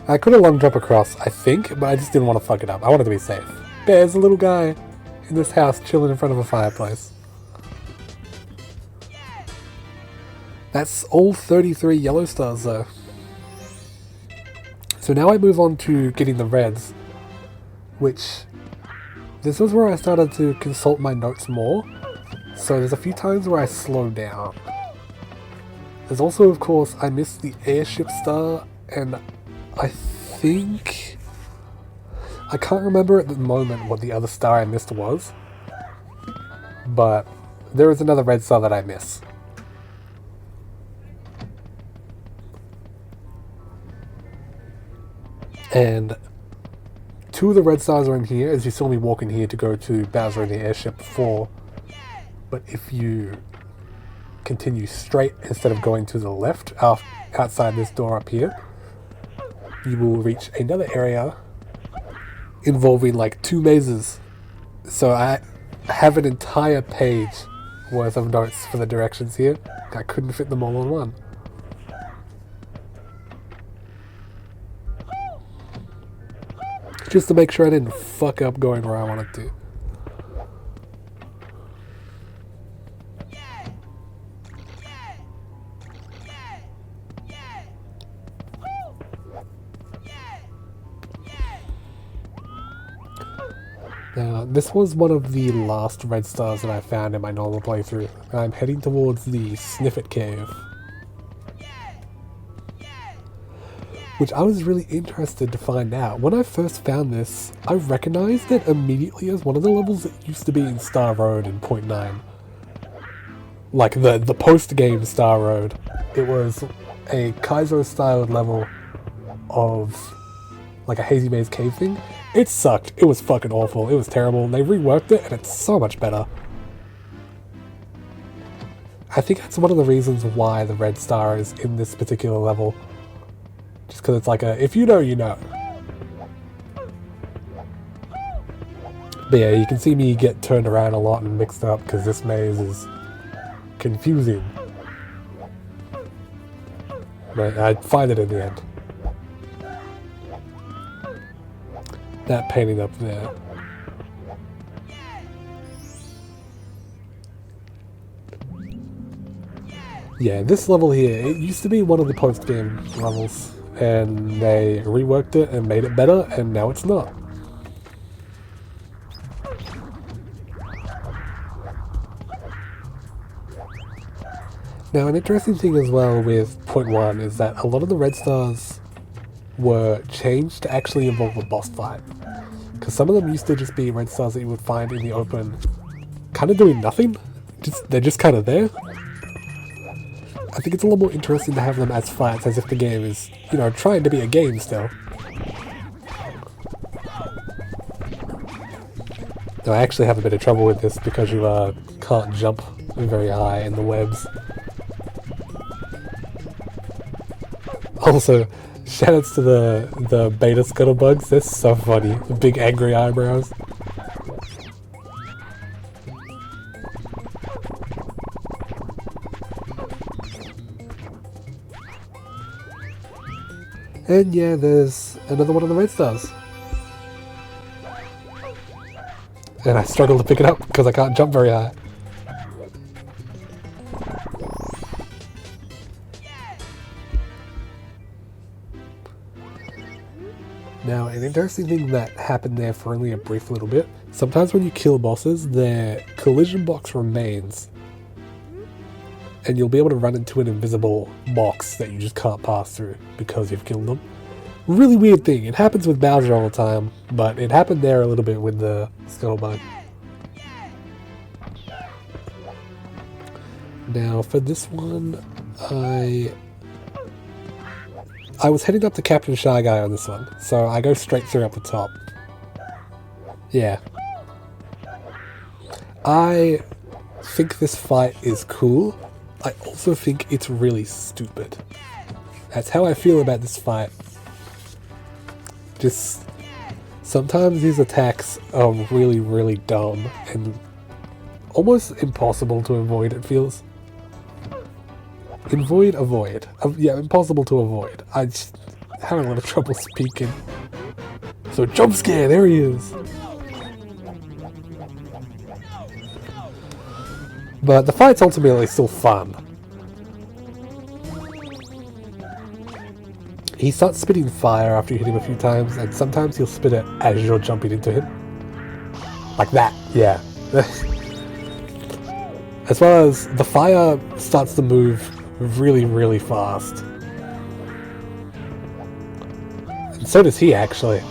I could have long jump across, I think, but I just didn't want to fuck it up. I wanted to be safe. There's a little guy in this house chilling in front of a fireplace. That's all 33 yellow stars though. So now I move on to getting the reds, which this was where I started to consult my notes more. So there's a few times where I slow down. There's also, of course, I missed the airship star, and I think... I can't remember at the moment what the other star I missed was, but there is another red star that I miss. And two of the red stars are in here, as you saw me walk in here to go to Bowser in the airship before. But if you continue straight instead of going to the left outside this door up here, you will reach another area involving like 2 mazes. So I have an entire page worth of notes for the directions here. I couldn't fit them all on one. Just to make sure I didn't fuck up going where I wanted to. Now, this was one of the last red stars that I found in my normal playthrough. I'm heading towards the Sniffit Cave, which I was really interested to find out. When I first found this, I recognized it immediately as one of the levels that used to be in Star Road in 0.9. Like the post-game Star Road. It was a Kaizo-styled level of like a Hazy Maze cave thing. It sucked. It was fucking awful. It was terrible. They reworked it and it's so much better. I think that's one of the reasons why the red star is in this particular level. Just because it's like if you know, you know. But yeah, you can see me get turned around a lot and mixed up because this maze is confusing. But I find it in the end. That painting up there. Yeah, this level here, it used to be one of the post-game levels, and they reworked it and made it better, and now it's not. Now, an interesting thing as well with 0.1 is that a lot of the red stars were changed to actually involve a boss fight. Because some of them used to just be red stars that you would find in the open, kind of doing nothing. They're just kind of there. I think it's a lot more interesting to have them as fights, as if the game is, you know, trying to be a game still. Now, I actually have a bit of trouble with this because you can't jump very high in the webs. Also, shoutouts to the beta scuttlebugs, they're so funny. The big angry eyebrows. And yeah, there's another one of the red stars. And I struggle to pick it up because I can't jump very high. Now, an interesting thing that happened there for only a brief little bit, sometimes when you kill bosses, their collision box remains. And you'll be able to run into an invisible box that you just can't pass through because you've killed them. Really weird thing. It happens with Bowser all the time, but it happened there a little bit with the Scuttlebug. Now, for this one, I was heading up to Captain Shy Guy on this one, so I go straight through up the top. Yeah. I think this fight is cool. I also think it's really stupid. That's how I feel about this fight. Just sometimes these attacks are really, really dumb and almost impossible to avoid, it feels. Avoid. Yeah, impossible to avoid. I just having a lot of trouble speaking. So jump scare, there he is. But the fight's ultimately still fun. He starts spitting fire after you hit him a few times, and sometimes he'll spit it as you're jumping into him. Like that, yeah. As well as the fire starts to move really, really fast. And so does he, actually.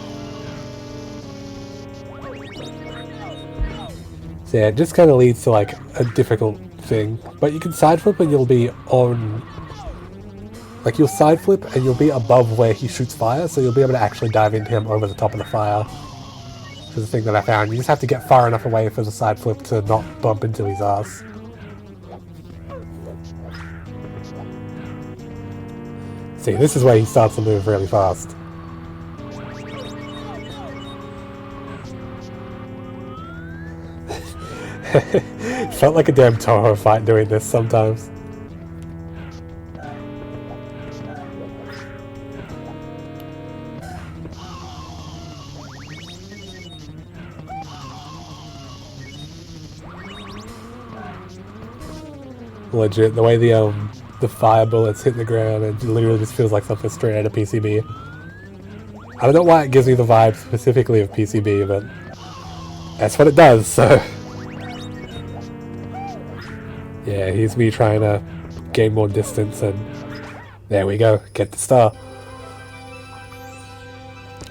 So yeah, it just kind of leads to like a difficult thing. But you can side flip and you'll be on... Like you'll side flip and you'll be above where he shoots fire, so you'll be able to actually dive into him over the top of the fire. This is the thing that I found. You just have to get far enough away for the side flip to not bump into his ass. See, this is where he starts to move really fast. Felt like a damn Toho fight doing this sometimes. Legit, the way the fire bullets hit the ground, it literally just feels like something straight out of PCB. I don't know why it gives me the vibe specifically of PCB, but that's what it does, so... Yeah, here's me trying to gain more distance, and there we go, get the star.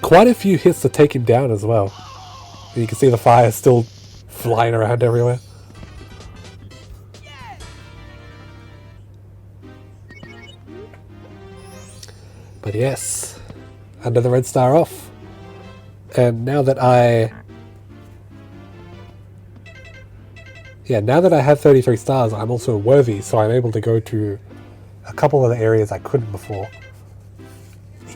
Quite a few hits to take him down as well. And you can see the fire still flying around everywhere. But yes, another red star off. And now that now that I have 33 stars, I'm also worthy, so I'm able to go to a couple of the areas I couldn't before.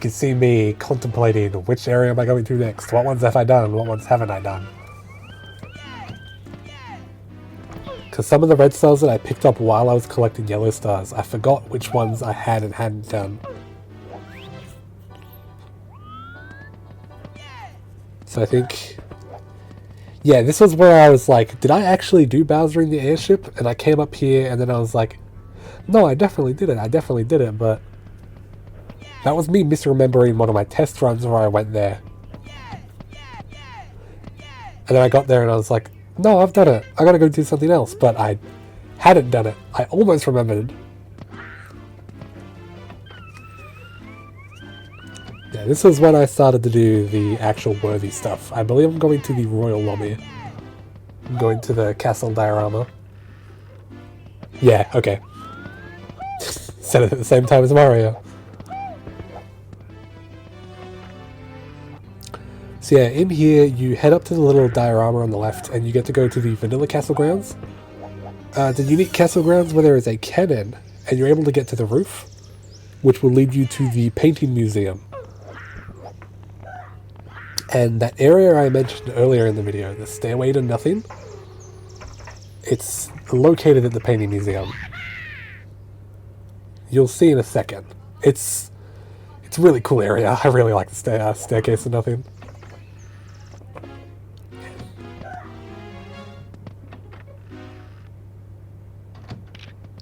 can see me contemplating which area am I going to next, what ones have I done, what ones haven't I done. Because some of the red stars that I picked up while I was collecting yellow stars, I forgot which ones I had and hadn't done. So I think... yeah, this was where I was like, did I actually do Bowser in the airship? And I came up here and then I was like, no, I definitely did it, but... that was me misremembering one of my test runs where I went there. And then I got there and I was like, no, I've done it. I gotta go do something else. But I hadn't done it. I almost remembered. Yeah, this was when I started to do the actual worthy stuff. I believe I'm going to the Royal Lobby. I'm going to the Castle Diorama. Yeah, okay. Said it at the same time as Mario. So yeah, in here you head up to the little diorama on the left and you get to go to the Vanilla Castle Grounds. The unique castle grounds where there is a cannon and you're able to get to the roof, which will lead you to the painting museum. And that area I mentioned earlier in the video, the Stairway to Nothing, it's located at the painting museum. You'll see in a second. It's a really cool area. I really like the Staircase to Nothing.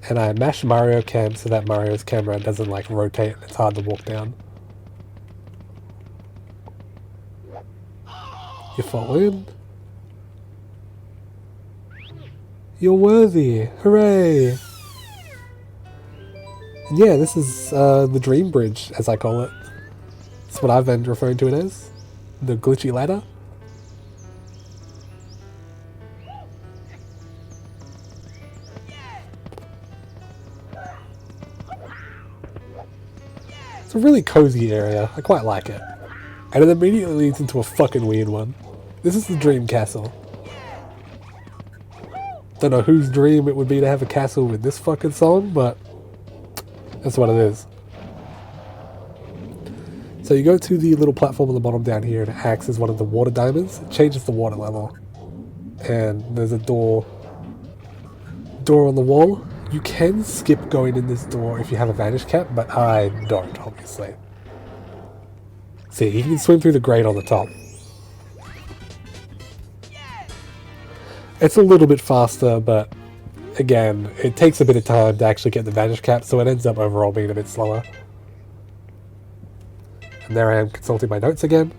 And I mashed Mario Cam so that Mario's camera doesn't like rotate and it's hard to walk down. You fall in. You're worthy! Hooray! And yeah, this is the Dream Bridge, as I call it. That's what I've been referring to it as. The glitchy ladder. It's a really cozy area. I quite like it. And it immediately leads into a fucking weird one. This is the Dream Castle. Don't know whose dream it would be to have a castle with this fucking song, but that's what it is. So you go to the little platform on the bottom down here and it acts as one of the water diamonds. It changes the water level. And there's a door on the wall. You can skip going in this door if you have a vanish cap, but I don't, obviously. See, you can swim through the grate on the top. It's a little bit faster, but again, it takes a bit of time to actually get the vanish cap, so it ends up overall being a bit slower. And there I am consulting my notes again.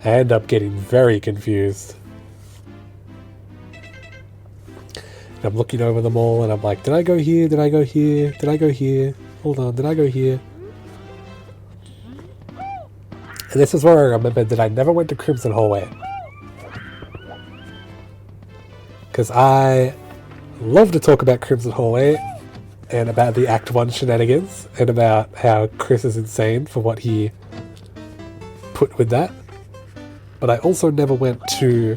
I end up getting very confused. And I'm looking over them all and I'm like, did I go here? Did I go here? Did I go here? Hold on, did I go here? And this is where I remembered that I never went to Crimson Hallway. Because I love to talk about Crimson Hallway and about the Act 1 shenanigans and about how Chris is insane for what he put with that. But I also never went to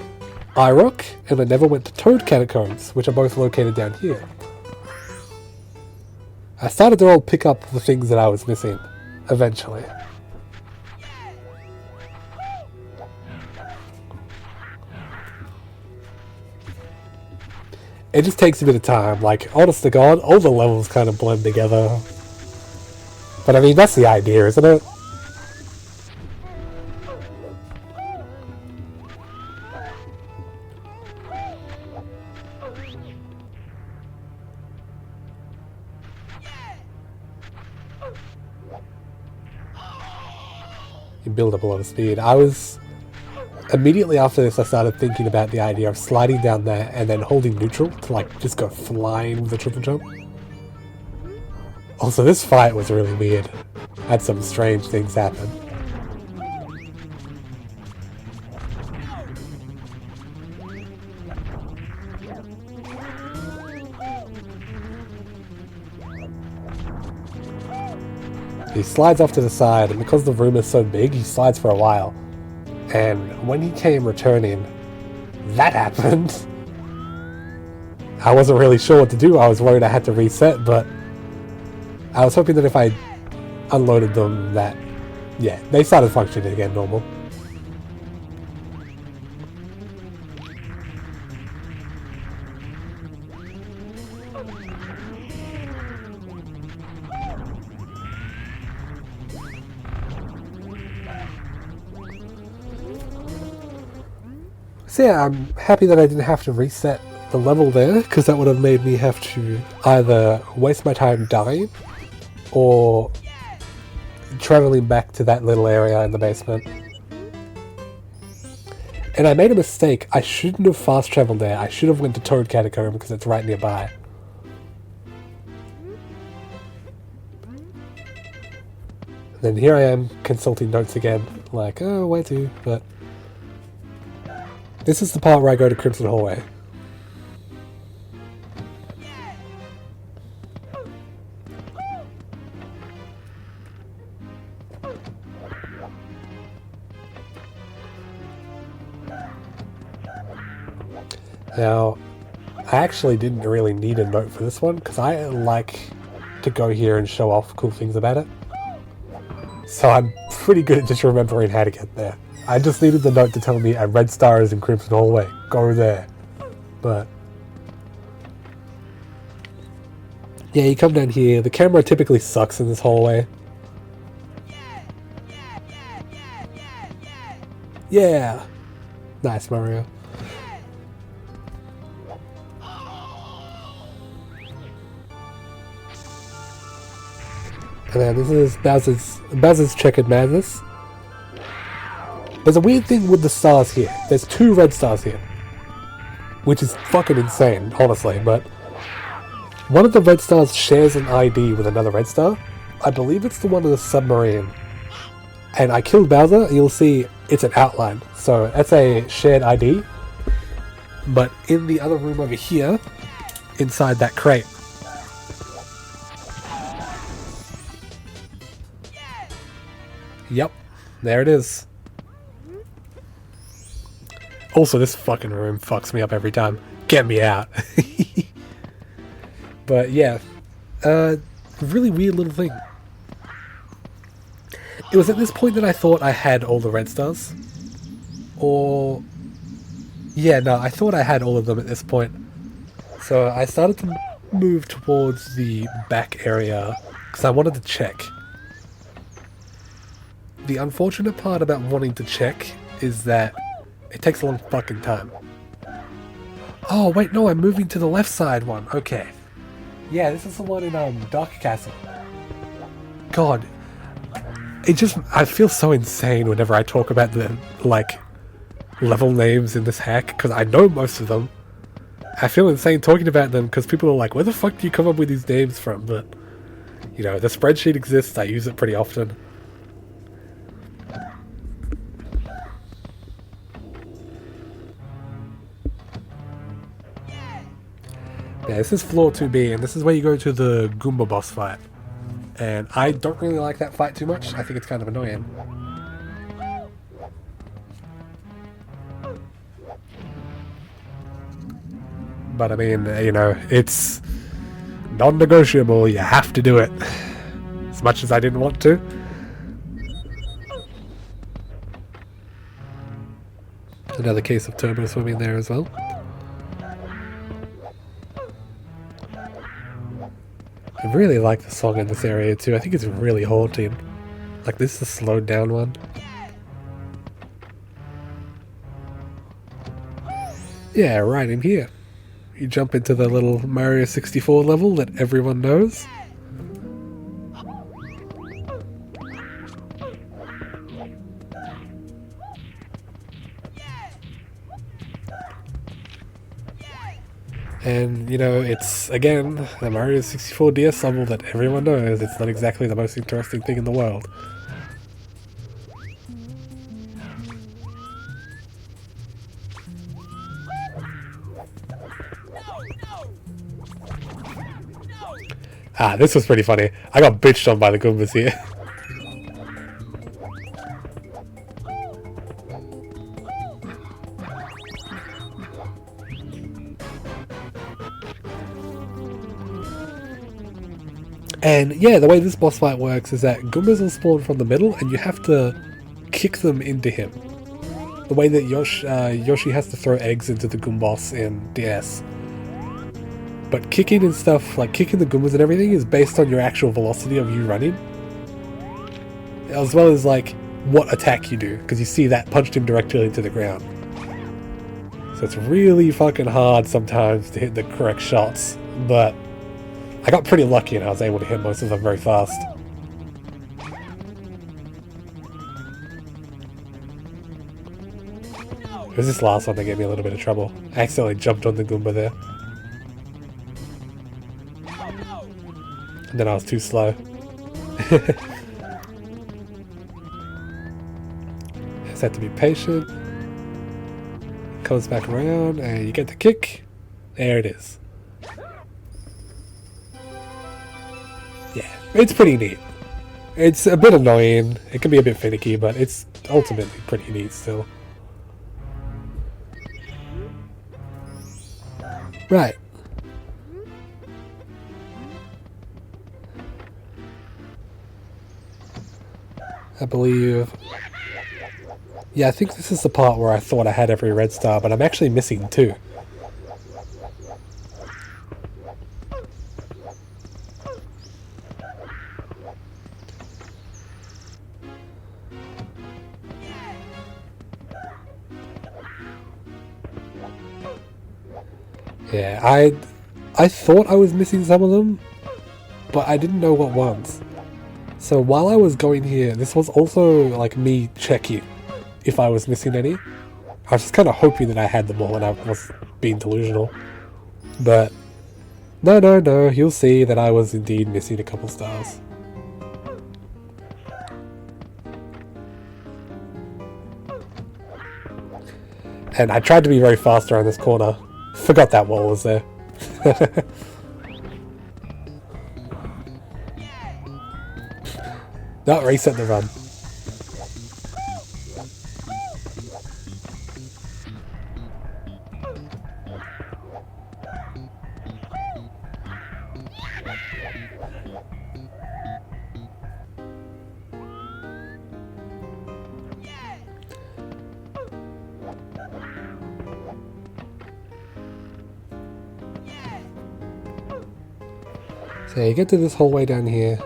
IROC and I never went to Toad Catacombs, which are both located down here. I started to all pick up the things that I was missing, eventually. It just takes a bit of time, like, honest to God, all the levels kind of blend together. But I mean, that's the idea, isn't it? You build up a lot of speed. Immediately after this I started thinking about the idea of sliding down there and then holding neutral to like just go flying with a triple jump. Also, this fight was really weird. Had some strange things happen. he slides off to the side, and because the room is so big, he slides for a while. And when he came returning, that happened. I wasn't really sure what to do. I was worried I had to reset, but I was hoping that if I unloaded them that, yeah, they started functioning again normal. So yeah, I'm happy that I didn't have to reset the level there, because that would have made me have to either waste my time dying or traveling back to that little area in the basement. And I made a mistake. I shouldn't have fast traveled there. I should have went to Toad Catacomb because it's right nearby. And then here I am consulting notes again, like, oh, where to? But this is the part where I go to Crimson Hallway. Now, I actually didn't really need a note for this one, because I like to go here and show off cool things about it. So I'm pretty good at just remembering how to get there. I just needed the note to tell me a red star is in Crimson Hallway. Go there. But yeah, you come down here. The camera typically sucks in this hallway. Yeah! Nice, Mario. And then this is Bowser's Checkered Madness. There's a weird thing with the stars here. There's 2 red stars here. Which is fucking insane, honestly, but one of the red stars shares an ID with another red star. I believe it's the one in the submarine. And I killed Bowser, and you'll see it's an outline. So that's a shared ID. But in the other room over here, inside that crate, yep, there it is. Also, this fucking room fucks me up every time. Get me out. But yeah, really weird little thing. It was at this point that I thought I had all the red stars. Or yeah, no, I thought I had all of them at this point. So I started to move towards the back area because I wanted to check. The unfortunate part about wanting to check is that it takes a long fucking time. Oh, wait, no, I'm moving to the left side one. Okay. Yeah, this is the one in Dark Castle. God. I feel so insane whenever I talk about the, like, level names in this hack, because I know most of them. I feel insane talking about them because people are like, where the fuck do you come up with these names from? But, you know, the spreadsheet exists, I use it pretty often. Yeah, this is floor 2B, and this is where you go to the Goomba boss fight. And I don't really like that fight too much. I think it's kind of annoying. But I mean, you know, it's non-negotiable. You have to do it. As much as I didn't want to. Another case of turbo swimming there as well. I really like the song in this area too. I think it's really haunting. Like, this is the slowed down one. Yeah, right in here. You jump into the little Mario 64 level that everyone knows. And, you know, it's, again, the Mario 64 DS level that everyone knows. It's not exactly the most interesting thing in the world. Ah, this was pretty funny. I got bitched on by the Goombas here. And yeah, the way this boss fight works is that Goombas will spawn from the middle and you have to kick them into him. The way that Yoshi has to throw eggs into the Goombas in DS. But kicking and stuff, like kicking the Goombas and everything, is based on your actual velocity of you running. As well as like what attack you do, because you see that punched him directly into the ground. So it's really fucking hard sometimes to hit the correct shots, but I got pretty lucky and I was able to hit most of them very fast. It was this last one that gave me a little bit of trouble. I accidentally jumped on the Goomba there. And then I was too slow. Just have to be patient. Comes back around and you get the kick. There it is. Yeah, it's pretty neat. It's a bit annoying. It can be a bit finicky, but it's ultimately pretty neat still. Right. I believe... Yeah, I think this is the part where I thought I had every red star, but I'm actually missing 2. Yeah, I thought I was missing some of them, but I didn't know what ones. So while I was going here, this was also like me checking if I was missing any. I was just kind of hoping that I had them all and I was being delusional. But no, you'll see that I was indeed missing a couple stars. And I tried to be very fast around this corner. Forgot that wall was there. No, reset the run. So you get to this hallway down here.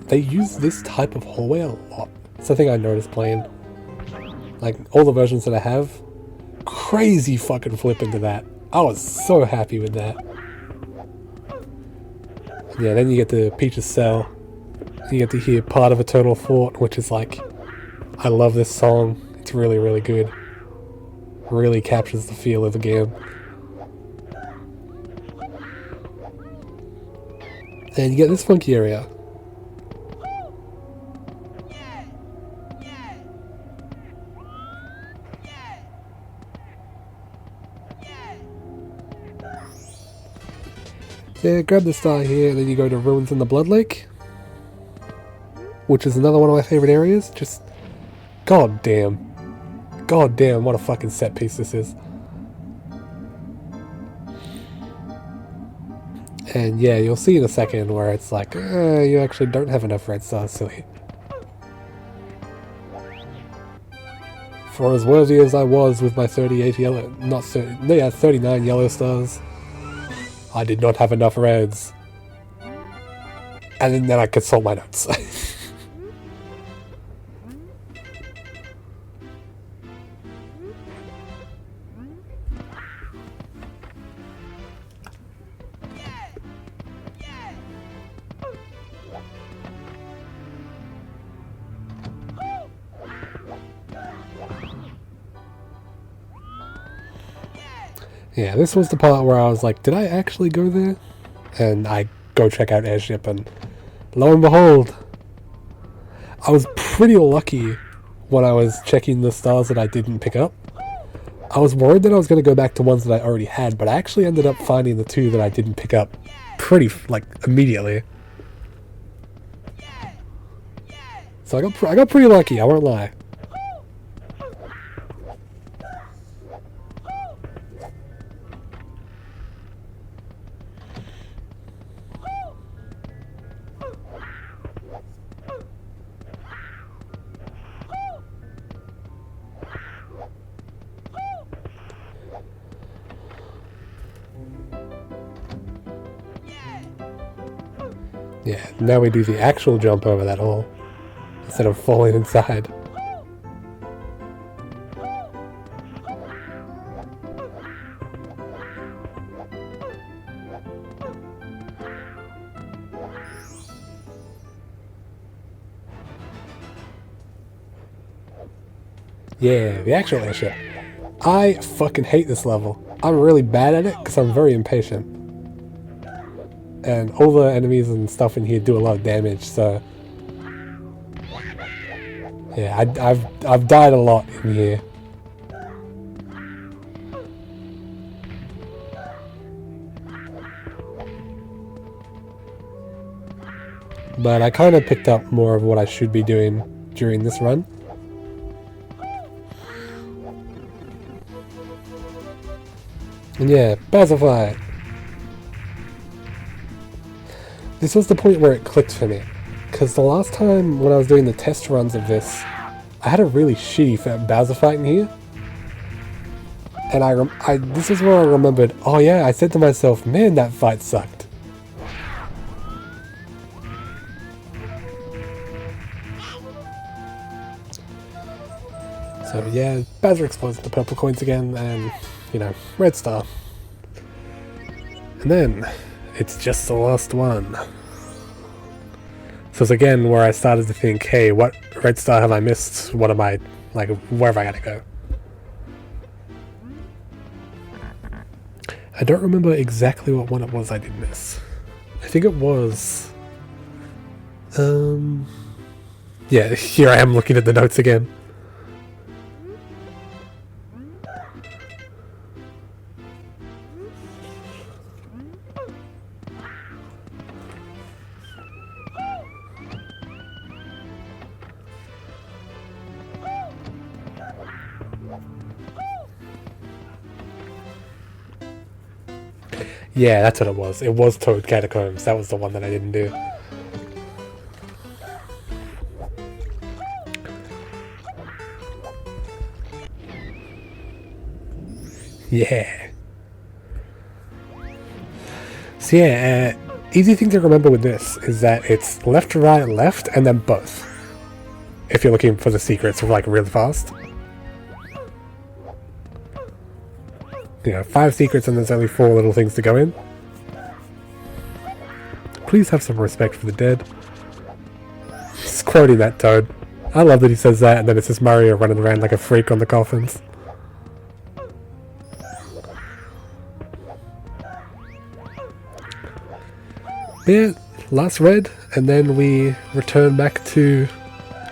They use this type of hallway a lot. Something I noticed playing. Like, all the versions that I have. Crazy fucking flip into that. I was so happy with that. Yeah, then you get to Peach's cell. You get to hear Part of Eternal Thought, which is like... I love this song. It's really, really good. Really captures the feel of the game. And you get this funky area. Yeah, grab the star here, and then you go to Ruins in the Blood Lake, which is another one of my favorite areas. Just, god damn, what a fucking set piece this is. And yeah, you'll see in a second where it's like, you actually don't have enough red stars, silly. For as worthy as I was with my 38 yellow, not 30, no, yeah, 39 yellow stars, I did not have enough reds. And then I consult my notes. Yeah, this was the part where I was like, did I actually go there? And I go check out Airship, and lo and behold, I was pretty lucky when I was checking the stars that I didn't pick up. I was worried that I was going to go back to ones that I already had, but I actually ended up finding the 2 that I didn't pick up pretty, like, immediately. So I got pretty lucky, I won't lie. Yeah, now we do the actual jump over that hole, instead of falling inside. Yeah, the actual airship. I fucking hate this level. I'm really bad at it because I'm very impatient. And all the enemies and stuff in here do a lot of damage, so... Yeah, I've died a lot in here. But I kind of picked up more of what I should be doing during this run. And yeah, Bazify! This was the point where it clicked for me. Because the last time when I was doing the test runs of this, I had a really shitty Bowser fight in here. And this is where I remembered, oh yeah, I said to myself, man, that fight sucked. So yeah, Bowser explodes the purple coins again, and, you know, red star. And then, it's just the last one. So it's again where I started to think, hey, what red star have I missed? What am I, like, where have I got to go? I don't remember exactly what one it was I did miss. I think it was... yeah, here I am looking at the notes again. Yeah, that's what it was. It was Toad Catacombs. That was the one that I didn't do. Yeah. So yeah, easy thing to remember with this is that it's left, right, left, and then both. If you're looking for the secrets like really fast. You know, 5 secrets and there's only 4 little things to go in. Please have some respect for the dead. Just quoting that Toad. I love that he says that and then it's just Mario running around like a freak on the coffins. Yeah, last red, and then we return back to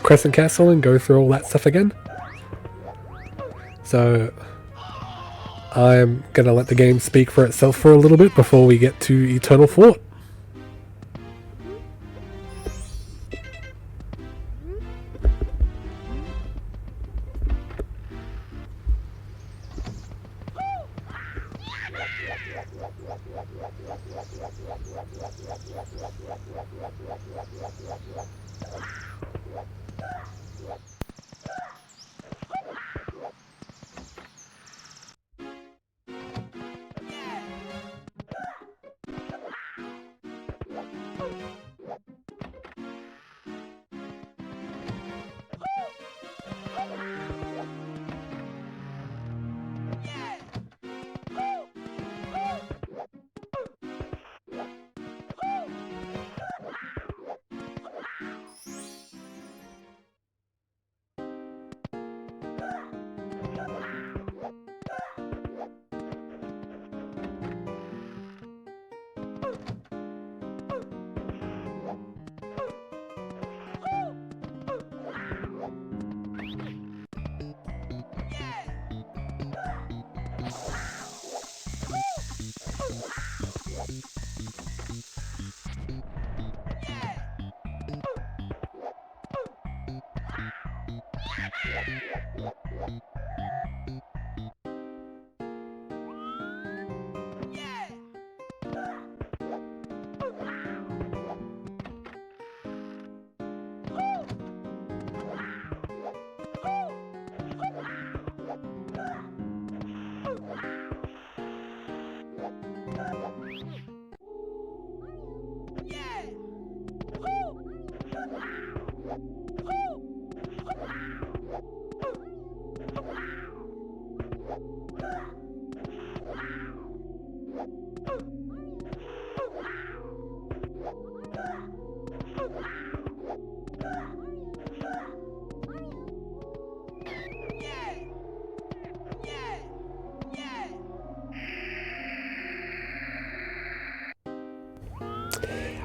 Crescent Castle and go through all that stuff again. So... I'm gonna let the game speak for itself for a little bit before we get to Eternal Fort.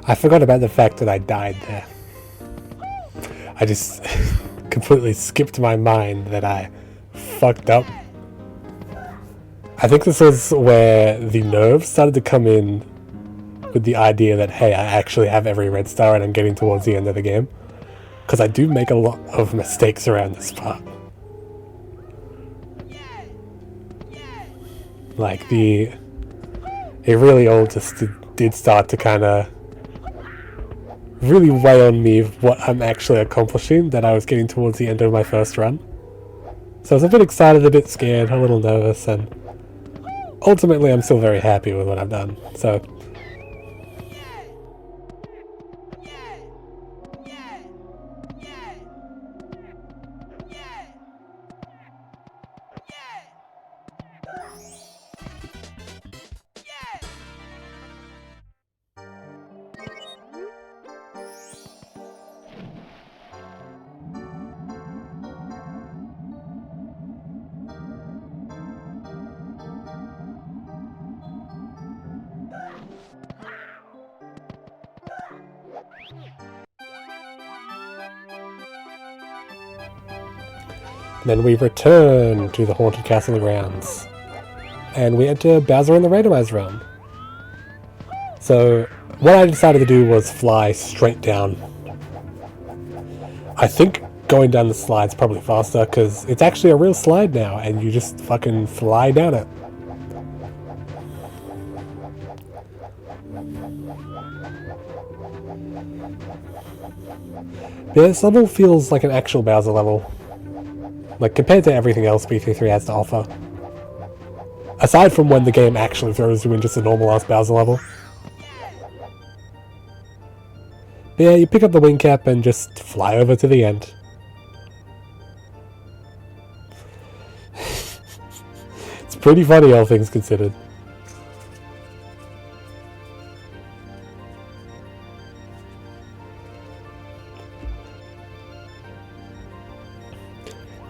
I forgot about the fact that I died there. I just completely skipped my mind that I fucked up. I think this is where the nerves started to come in with the idea that, hey, I actually have every red star and I'm getting towards the end of the game. Because I do make a lot of mistakes around this part. Like, it really all just did start to kind of really weigh on me what I'm actually accomplishing, that I was getting towards the end of my first run. So I was a bit excited, a bit scared, a little nervous, and ultimately I'm still very happy with what I've done. So then we return to the Haunted Castle grounds, and we enter Bowser in the Randomized realm. So what I decided to do was fly straight down. I think going down the slide's probably faster, because it's actually a real slide now, and you just fucking fly down it. Yeah, this level feels like an actual Bowser level. Like, compared to everything else B33 has to offer. Aside from when the game actually throws you in just a normal-ass Bowser level. But yeah, you pick up the wing cap and just fly over to the end. It's pretty funny, all things considered.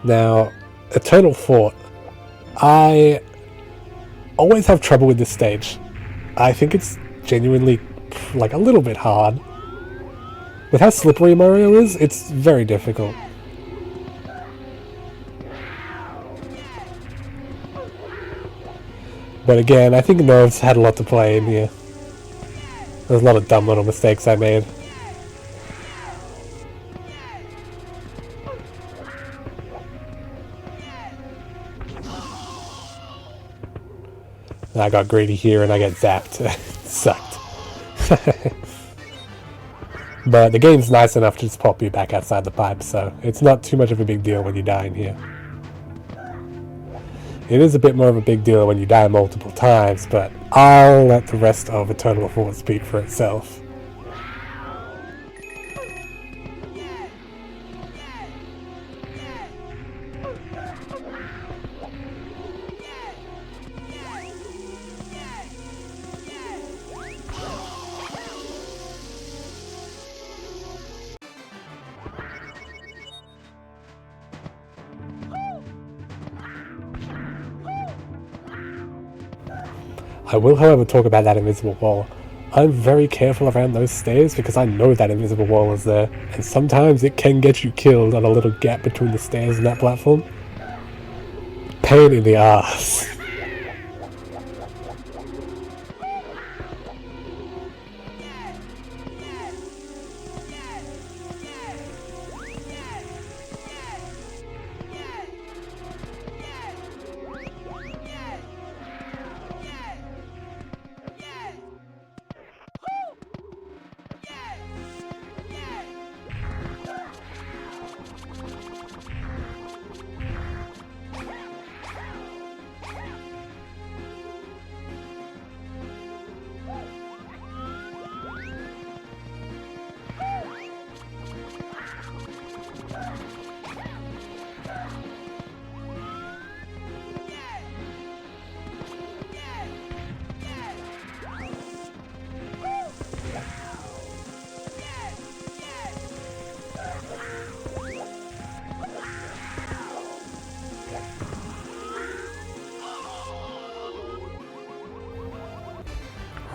Now, Eternal Fort. I always have trouble with this stage. I think it's genuinely, like, a little bit hard. With how slippery Mario is, it's very difficult. But again, I think nerves had a lot to play in here. There's a lot of dumb little mistakes I made. I got greedy here and I get zapped. Sucked. But the game's nice enough to just pop you back outside the pipe, so it's not too much of a big deal when you die in here. It is a bit more of a big deal when you die multiple times, but I'll let the rest of Eternal Fort speak for itself. I will, however, talk about that invisible wall. I'm very careful around those stairs because I know that invisible wall is there, and sometimes it can get you killed on a little gap between the stairs and that platform. Pain in the ass.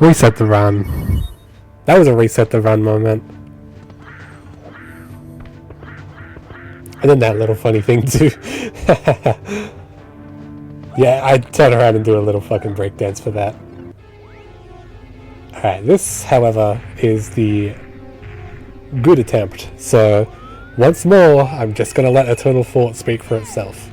Reset the run. That was a reset the run moment. And then that little funny thing too. Yeah, I'd turn around and do a little fucking breakdance for that. Alright, this, however, is the good attempt. So, once more, I'm just gonna let Eternal Thought speak for itself.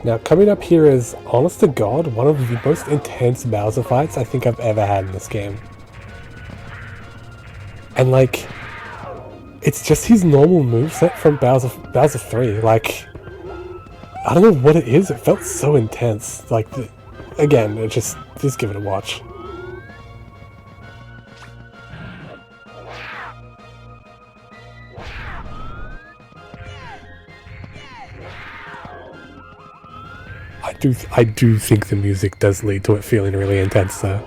Now, coming up here is, honest to God, one of the most intense Bowser fights I think I've ever had in this game. And, like, it's just his normal moveset from Bowser 3. Like, I don't know what it is, it felt so intense. Like, again, just give it a watch. I do think the music does lead to it feeling really intense, though.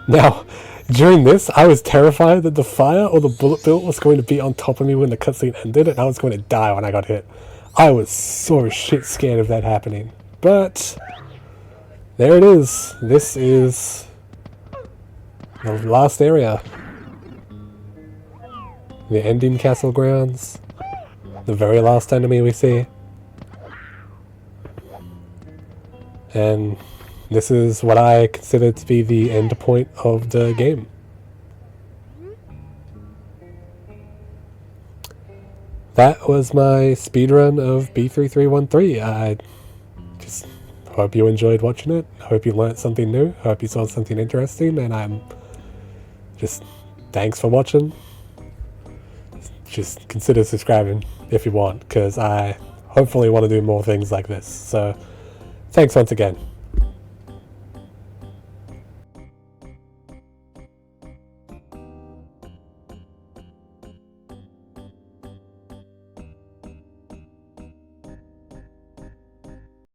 Now, during this, I was terrified that the fire or the bullet bill was going to be on top of me when the cutscene ended, and I was going to die when I got hit. I was so shit scared of that happening. But, there it is. This is the last area. The ending castle grounds. The very last enemy we see. And this is what I consider to be the end point of the game. That was my speedrun of B3313. I just hope you enjoyed watching it. I hope you learned something new. I hope you saw something interesting. And I'm just, thanks for watching. Just consider subscribing if you want, because I hopefully want to do more things like this. So, thanks once again.